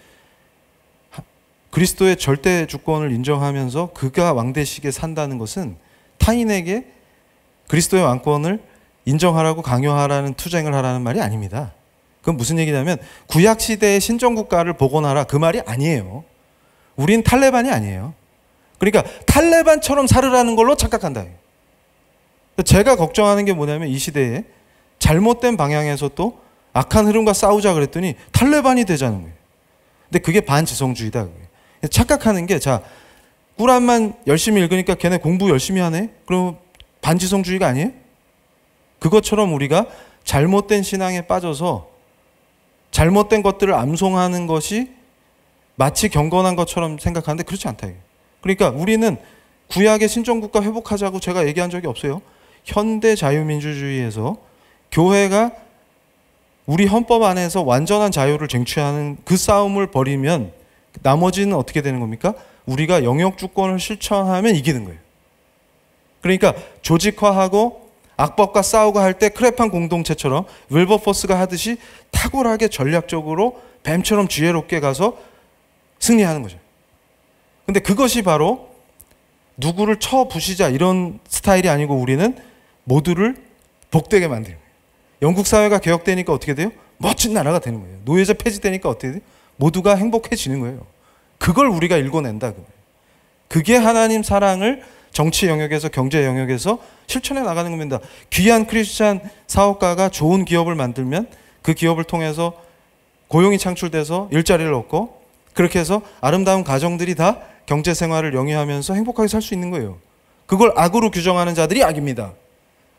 그리스도의 절대 주권을 인정하면서 그가 왕대식에 산다는 것은 타인에게 그리스도의 왕권을 인정하라고 강요하라는 투쟁을 하라는 말이 아닙니다. 그건 무슨 얘기냐면 구약시대의 신정국가를 복원하라, 그 말이 아니에요. 우린 탈레반이 아니에요. 그러니까 탈레반처럼 살으라는 걸로 착각한다. 제가 걱정하는 게 뭐냐면, 이 시대에 잘못된 방향에서 또 악한 흐름과 싸우자 그랬더니 탈레반이 되자는 거예요. 근데 그게 반지성주의다. 착각하는 게, 자, 꾸란만 열심히 읽으니까 걔네 공부 열심히 하네? 그럼 반지성주의가 아니에요? 그것처럼 우리가 잘못된 신앙에 빠져서 잘못된 것들을 암송하는 것이 마치 경건한 것처럼 생각하는데 그렇지 않다. 그러니까 우리는 구약의 신정국가 회복하자고 제가 얘기한 적이 없어요. 현대 자유민주주의에서 교회가 우리 헌법 안에서 완전한 자유를 쟁취하는 그 싸움을 벌이면 나머지는 어떻게 되는 겁니까? 우리가 영역주권을 실천하면 이기는 거예요. 그러니까 조직화하고 악법과 싸우고 할 때 크레판 공동체처럼 윌버포스가 하듯이 탁월하게 전략적으로 뱀처럼 지혜롭게 가서 승리하는 거죠. 근데 그것이 바로 누구를 쳐부시자 이런 스타일이 아니고, 우리는 모두를 복되게 만드는 거예요. 영국 사회가 개혁되니까 어떻게 돼요? 멋진 나라가 되는 거예요. 노예제 폐지되니까 어떻게 돼요? 모두가 행복해지는 거예요. 그걸 우리가 읽어낸다. 그게 하나님 사랑을 정치 영역에서, 경제 영역에서 실천해 나가는 겁니다. 귀한 크리스찬 사업가가 좋은 기업을 만들면 그 기업을 통해서 고용이 창출돼서 일자리를 얻고, 그렇게 해서 아름다운 가정들이 다 경제 생활을 영위하면서 행복하게 살 수 있는 거예요. 그걸 악으로 규정하는 자들이 악입니다.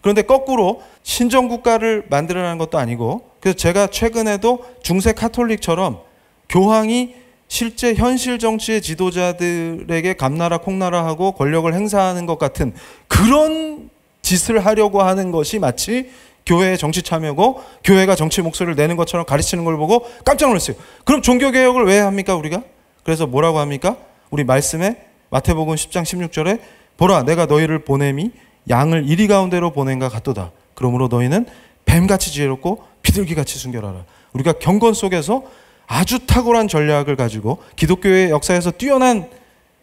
그런데 거꾸로 신정국가를 만들어내는 것도 아니고, 그래서 제가 최근에도 중세 카톨릭처럼 교황이 실제 현실 정치의 지도자들에게 감나라 콩나라 하고 권력을 행사하는 것 같은 그런 짓을 하려고 하는 것이 마치 교회의 정치 참여고 교회가 정치 목소리를 내는 것처럼 가르치는 걸 보고 깜짝 놀랐어요. 그럼 종교개혁을 왜 합니까 우리가? 그래서 뭐라고 합니까? 우리 말씀에 마태복음 10장 16절에 보라 내가 너희를 보냄이 양을 이리 가운데로 보낸가 같도다. 그러므로 너희는 뱀같이 지혜롭고 비둘기같이 순결하라. 우리가 경건 속에서 아주 탁월한 전략을 가지고 기독교의 역사에서 뛰어난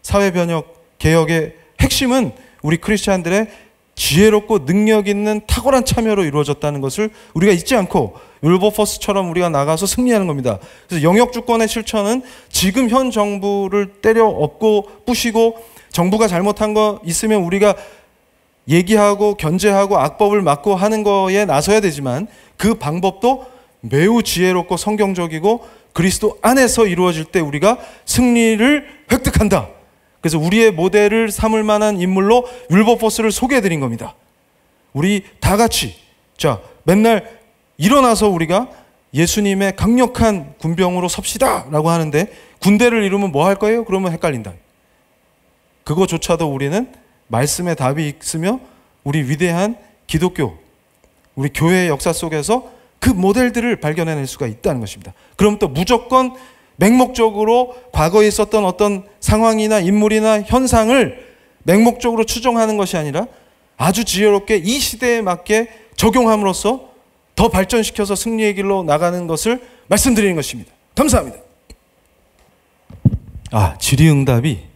사회 변혁 개혁의 핵심은 우리 크리스찬들의 지혜롭고 능력 있는 탁월한 참여로 이루어졌다는 것을 우리가 잊지 않고 윌버포스처럼 우리가 나가서 승리하는 겁니다. 그래서 영역주권의 실천은 지금 현 정부를 때려 엎고 부시고 정부가 잘못한 거 있으면 우리가 얘기하고 견제하고 악법을 막고 하는 거에 나서야 되지만, 그 방법도 매우 지혜롭고 성경적이고 그리스도 안에서 이루어질 때 우리가 승리를 획득한다. 그래서 우리의 모델을 삼을 만한 인물로 윌버포스를 소개해 드린 겁니다. 우리 다 같이 자 맨날 일어나서 우리가 예수님의 강력한 군병으로 섭시다 라고 하는데, 군대를 이루면 뭐 할 거예요? 그러면 헷갈린다. 그거조차도 우리는 말씀의 답이 있으며 우리 위대한 기독교, 우리 교회의 역사 속에서 그 모델들을 발견해낼 수가 있다는 것입니다. 그럼 또 무조건 맹목적으로 과거에 있었던 어떤 상황이나 인물이나 현상을 맹목적으로 추종하는 것이 아니라 아주 지혜롭게 이 시대에 맞게 적용함으로써 더 발전시켜서 승리의 길로 나가는 것을 말씀드리는 것입니다. 감사합니다. 질의응답이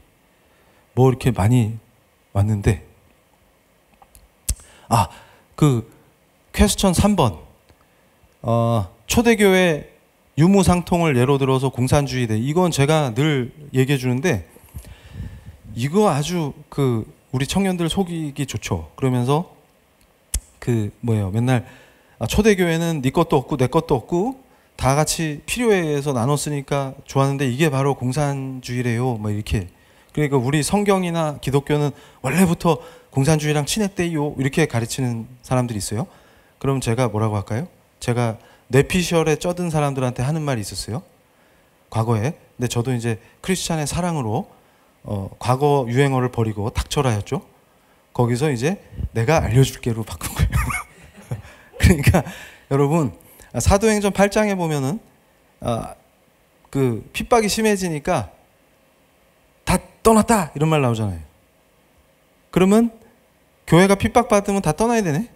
뭐 이렇게 많이 왔는데, 그 퀘스천 3번, 초대교회 유무상통을 예로 들어서 공산주의대, 이건 제가 늘 얘기해 주는데, 이거 아주 우리 청년들 속이기 좋죠. 그러면서 맨날 초대교회는 네 것도 없고 내 것도 없고 다 같이 필요에 의해서 나눠 쓰니까 좋았는데 이게 바로 공산주의래요. 뭐 이렇게. 그러니까 우리 성경이나 기독교는 원래부터 공산주의랑 친했대요. 이렇게 가르치는 사람들이 있어요. 그럼 제가 뭐라고 할까요? 제가 뇌피셜에 쩌든 사람들한테 하는 말이 있었어요. 과거에. 근데 저도 이제 크리스찬의 사랑으로 과거 유행어를 버리고 닥쳐라 했죠. 거기서 이제 내가 알려줄게로 바꾼 거예요. 그러니까 여러분, 사도행전 8장에 보면은 핍박이 심해지니까 다 떠났다 이런 말 나오잖아요. 그러면 교회가 핍박받으면 다 떠나야 되네.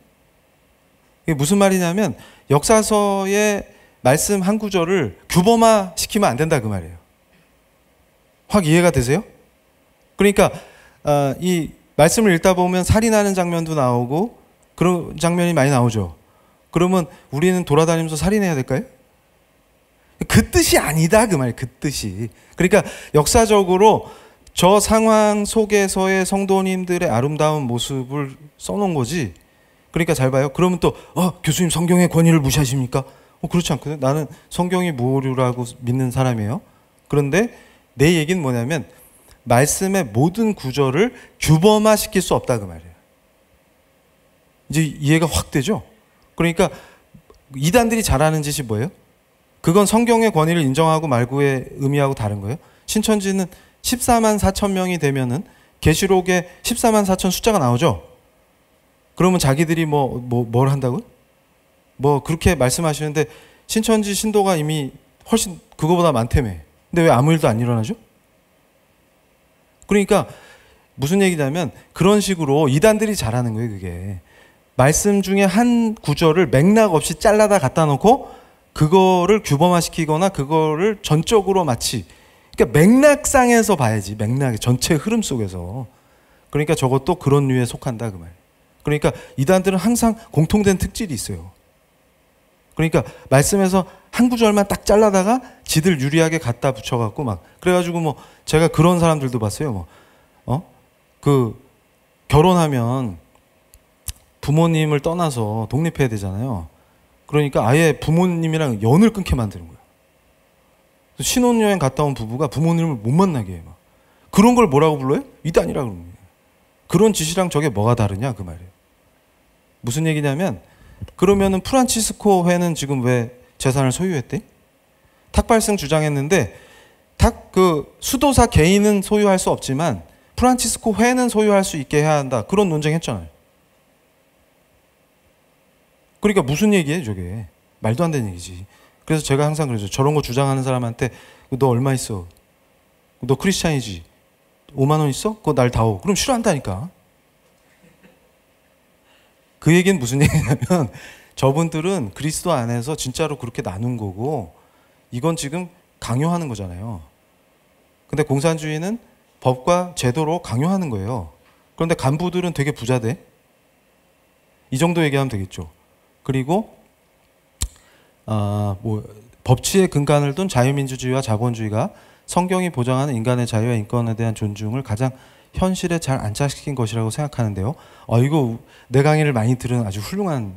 이게 무슨 말이냐면 역사서의 말씀 한 구절을 규범화 시키면 안 된다 그 말이에요. 확 이해가 되세요? 그러니까 이 말씀을 읽다 보면 살인하는 장면도 나오고 그런 장면이 많이 나오죠. 그러면 우리는 돌아다니면서 살인해야 될까요? 그 뜻이 아니다 그 말이에요. 그 뜻이. 그러니까 역사적으로 저 상황 속에서의 성도님들의 아름다운 모습을 써놓은 거지. 그러니까 잘 봐요. 그러면 또 교수님 성경의 권위를 무시하십니까? 그렇지 않거든요. 나는 성경이 무오류라고 믿는 사람이에요. 그런데 내 얘기는 뭐냐면 말씀의 모든 구절을 규범화 시킬 수 없다 그 말이에요. 이제 이해가 확 되죠? 그러니까 이단들이 잘하는 짓이 뭐예요? 그건 성경의 권위를 인정하고 말고의 의미하고 다른 거예요. 신천지는 14만 4천 명이 되면은 계시록에 14만 4천 숫자가 나오죠. 그러면 자기들이 뭘 한다고요? 뭐 그렇게 말씀하시는데 신천지 신도가 이미 훨씬 그거보다 많다며. 근데 왜 아무 일도 안 일어나죠? 그러니까 무슨 얘기냐면 그런 식으로 이단들이 잘하는 거예요. 그게 말씀 중에 한 구절을 맥락 없이 잘라다 갖다 놓고 그거를 규범화시키거나 그거를 전적으로 마치, 그러니까 맥락상에서 봐야지. 맥락의 전체 흐름 속에서. 그러니까 저것도 그런 류에 속한다 그 말. 그러니까 이단들은 항상 공통된 특질이 있어요. 그러니까 말씀에서 한 구절만 딱 잘라다가 지들 유리하게 갖다 붙여갖고 막 그래가지고 제가 그런 사람들도 봤어요. 결혼하면 부모님을 떠나서 독립해야 되잖아요. 그러니까 아예 부모님이랑 연을 끊게 만드는 거예요. 신혼여행 갔다 온 부부가 부모님을 못 만나게 해요. 그런 걸 뭐라고 불러요? 이단이라 그러는 거예요. 그런 짓이랑 저게 뭐가 다르냐 그 말이에요. 무슨 얘기냐면 그러면은 프란치스코 회는 지금 왜 재산을 소유했대? 탁발승 주장했는데 수도사 개인은 소유할 수 없지만 프란치스코 회는 소유할 수 있게 해야 한다. 그런 논쟁했잖아요. 그러니까 무슨 얘기예요 저게? 말도 안 되는 얘기지. 그래서 제가 항상 그러죠. 저런 거 주장하는 사람한테 너 얼마 있어? 너 크리스찬이지? 5만 원 있어? 그거 날 다오. 그럼 싫어한다니까. 그 얘기는 무슨 얘기냐면 저분들은 그리스도 안에서 진짜로 그렇게 나눈 거고 이건 지금 강요하는 거잖아요. 근데 공산주의는 법과 제도로 강요하는 거예요. 그런데 간부들은 되게 부자돼. 이 정도 얘기하면 되겠죠. 그리고 법치의 근간을 둔 자유민주주의와 자본주의가 성경이 보장하는 인간의 자유와 인권에 대한 존중을 가장 현실에 잘 안착시킨 것이라고 생각하는데요. 이거 내 강의를 많이 들은 아주 훌륭한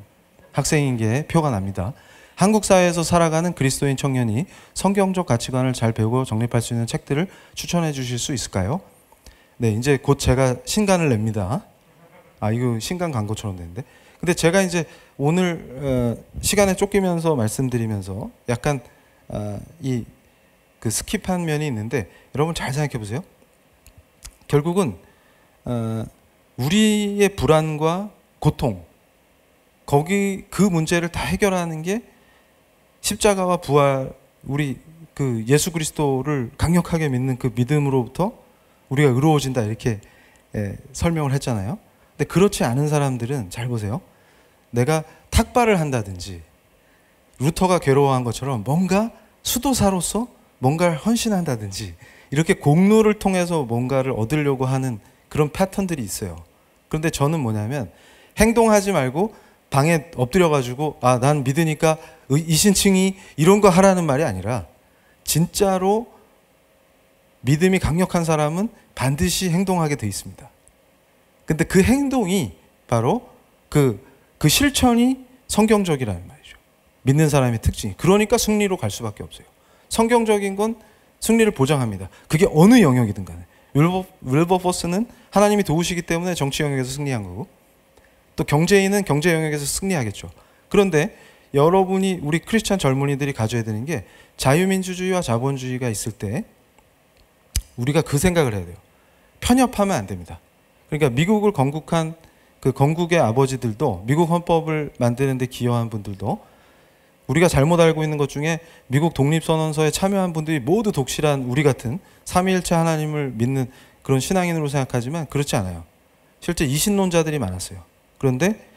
학생인 게 표가 납니다. 한국 사회에서 살아가는 그리스도인 청년이 성경적 가치관을 잘 배우고 정립할 수 있는 책들을 추천해 주실 수 있을까요? 네, 이제 곧 제가 신간을 냅니다. 이거 신간 광고처럼 되는데. 근데 제가 이제 오늘 시간에 쫓기면서 말씀드리면서 약간 스킵한 면이 있는데 여러분 잘 생각해 보세요. 결국은 우리의 불안과 고통, 그 문제를 다 해결하는 게 십자가와 부활, 우리 그 예수 그리스도를 강력하게 믿는 그 믿음으로부터 우리가 의로워진다 이렇게 설명을 했잖아요. 근데 그렇지 않은 사람들은 잘 보세요. 내가 탁발을 한다든지 루터가 괴로워한 것처럼 뭔가 수도사로서 뭔가를 헌신한다든지 이렇게 공로를 통해서 뭔가를 얻으려고 하는 그런 패턴들이 있어요. 그런데 저는 뭐냐면 행동하지 말고 방에 엎드려가지고 아, 난 믿으니까 이신칭이 이런 거 하라는 말이 아니라 진짜로 믿음이 강력한 사람은 반드시 행동하게 돼 있습니다. 근데 그 행동이 바로 그 실천이 성경적이라는 말이죠. 믿는 사람의 특징이. 그러니까 승리로 갈 수밖에 없어요. 성경적인 건 승리를 보장합니다. 그게 어느 영역이든 간에. 윌버포스는 하나님이 도우시기 때문에 정치 영역에서 승리한 거고, 또 경제인은 경제 영역에서 승리하겠죠. 그런데 여러분이, 우리 크리스찬 젊은이들이 가져야 되는 게 자유민주주의와 자본주의가 있을 때 우리가 그 생각을 해야 돼요. 편협하면 안 됩니다. 그러니까 미국을 건국한 그 건국의 아버지들도, 미국 헌법을 만드는 데 기여한 분들도 우리가 잘못 알고 있는 것 중에 미국 독립선언서에 참여한 분들이 모두 독실한 우리 같은 삼위일체 하나님을 믿는 그런 신앙인으로 생각하지만 그렇지 않아요. 실제 이신론자들이 많았어요. 그런데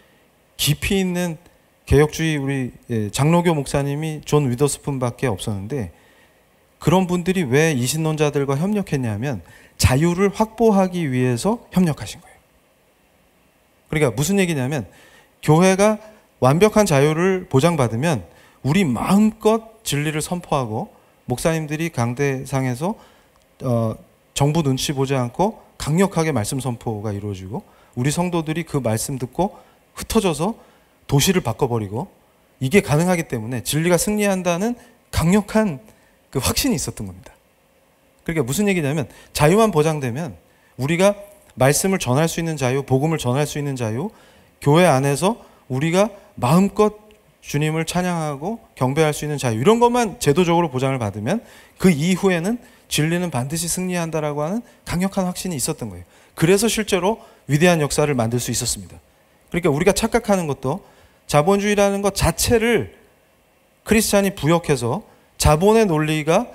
깊이 있는 개혁주의 우리 장로교 목사님이 존 위더스푼밖에 없었는데, 그런 분들이 왜 이신론자들과 협력했냐면 자유를 확보하기 위해서 협력하신 거예요. 그러니까 무슨 얘기냐면 교회가 완벽한 자유를 보장받으면 우리 마음껏 진리를 선포하고, 목사님들이 강대상에서 정부 눈치 보지 않고 강력하게 말씀 선포가 이루어지고, 우리 성도들이 그 말씀 듣고 흩어져서 도시를 바꿔버리고, 이게 가능하기 때문에 진리가 승리한다는 강력한 그 확신이 있었던 겁니다. 그러니까 무슨 얘기냐면 자유만 보장되면 우리가 말씀을 전할 수 있는 자유, 복음을 전할 수 있는 자유, 교회 안에서 우리가 마음껏 주님을 찬양하고 경배할 수 있는 자유, 이런 것만 제도적으로 보장을 받으면 그 이후에는 진리는 반드시 승리한다라고 하는 강력한 확신이 있었던 거예요. 그래서 실제로 위대한 역사를 만들 수 있었습니다. 그러니까 우리가 착각하는 것도 자본주의라는 것 자체를 크리스찬이 부역해서 자본의 논리가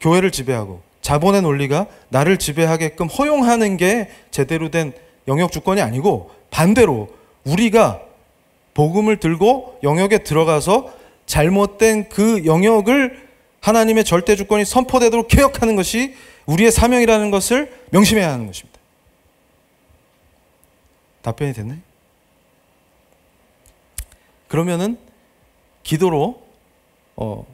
교회를 지배하고 자본의 논리가 나를 지배하게끔 허용하는 게 제대로 된 영역 주권이 아니고, 반대로 우리가 복음을 들고 영역에 들어가서 잘못된 그 영역을 하나님의 절대 주권이 선포되도록 개혁하는 것이 우리의 사명이라는 것을 명심해야 하는 것입니다. 답변이 됐나요? 그러면은 기도로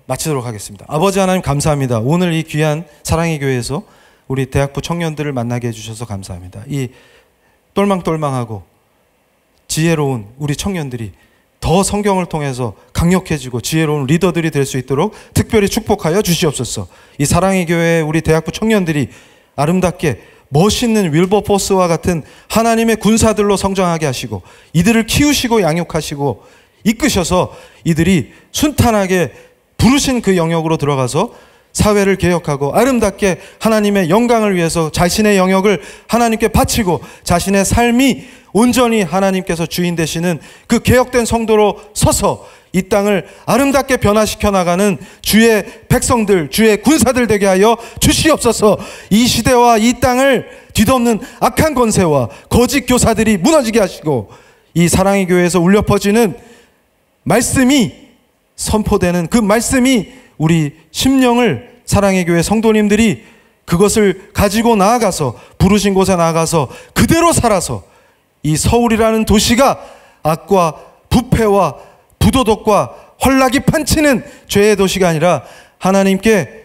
마치도록 하겠습니다. 아버지 하나님 감사합니다. 오늘 이 귀한 사랑의 교회에서 우리 대학부 청년들을 만나게 해주셔서 감사합니다. 이 똘망똘망하고 지혜로운 우리 청년들이 더 성경을 통해서 강력해지고 지혜로운 리더들이 될 수 있도록 특별히 축복하여 주시옵소서. 이 사랑의 교회 우리 대학부 청년들이 아름답게 멋있는 윌버포스와 같은 하나님의 군사들로 성장하게 하시고, 이들을 키우시고 양육하시고 이끄셔서 이들이 순탄하게 부르신 그 영역으로 들어가서 사회를 개혁하고 아름답게 하나님의 영광을 위해서 자신의 영역을 하나님께 바치고, 자신의 삶이 온전히 하나님께서 주인 되시는 그 개혁된 성도로 서서 이 땅을 아름답게 변화시켜 나가는 주의 백성들, 주의 군사들 되게 하여 주시옵소서. 이 시대와 이 땅을 뒤덮는 악한 권세와 거짓 교사들이 무너지게 하시고, 이 사랑의 교회에서 울려 퍼지는 말씀이 선포되는 그 말씀이 우리 심령을, 사랑의 교회 성도님들이 그것을 가지고 나아가서 부르신 곳에 나아가서 그대로 살아서 이 서울이라는 도시가 악과 부패와 부도덕과 헐락이 판치는 죄의 도시가 아니라 하나님께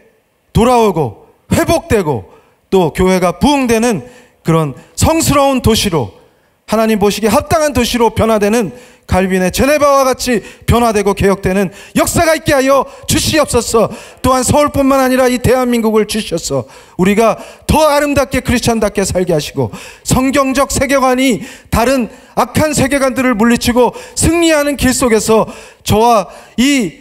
돌아오고 회복되고 또 교회가 부흥되는 그런 성스러운 도시로, 하나님 보시기에 합당한 도시로 변화되는 갈빈의 제네바와 같이 변화되고 개혁되는 역사가 있게 하여 주시옵소서. 또한 서울뿐만 아니라 이 대한민국을 주셔서 우리가 더 아름답게 크리스찬답게 살게 하시고, 성경적 세계관이 다른 악한 세계관들을 물리치고 승리하는 길 속에서 저와 이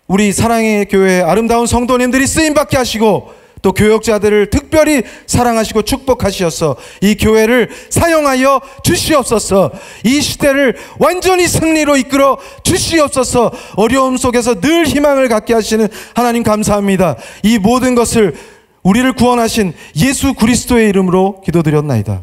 우리 사랑의 교회의 아름다운 성도님들이 쓰임받게 하시고, 또 교역자들을 특별히 사랑하시고 축복하시어서 이 교회를 사용하여 주시옵소서. 이 시대를 완전히 승리로 이끌어 주시옵소서. 어려움 속에서 늘 희망을 갖게 하시는 하나님 감사합니다. 이 모든 것을 우리를 구원하신 예수 그리스도의 이름으로 기도드렸나이다.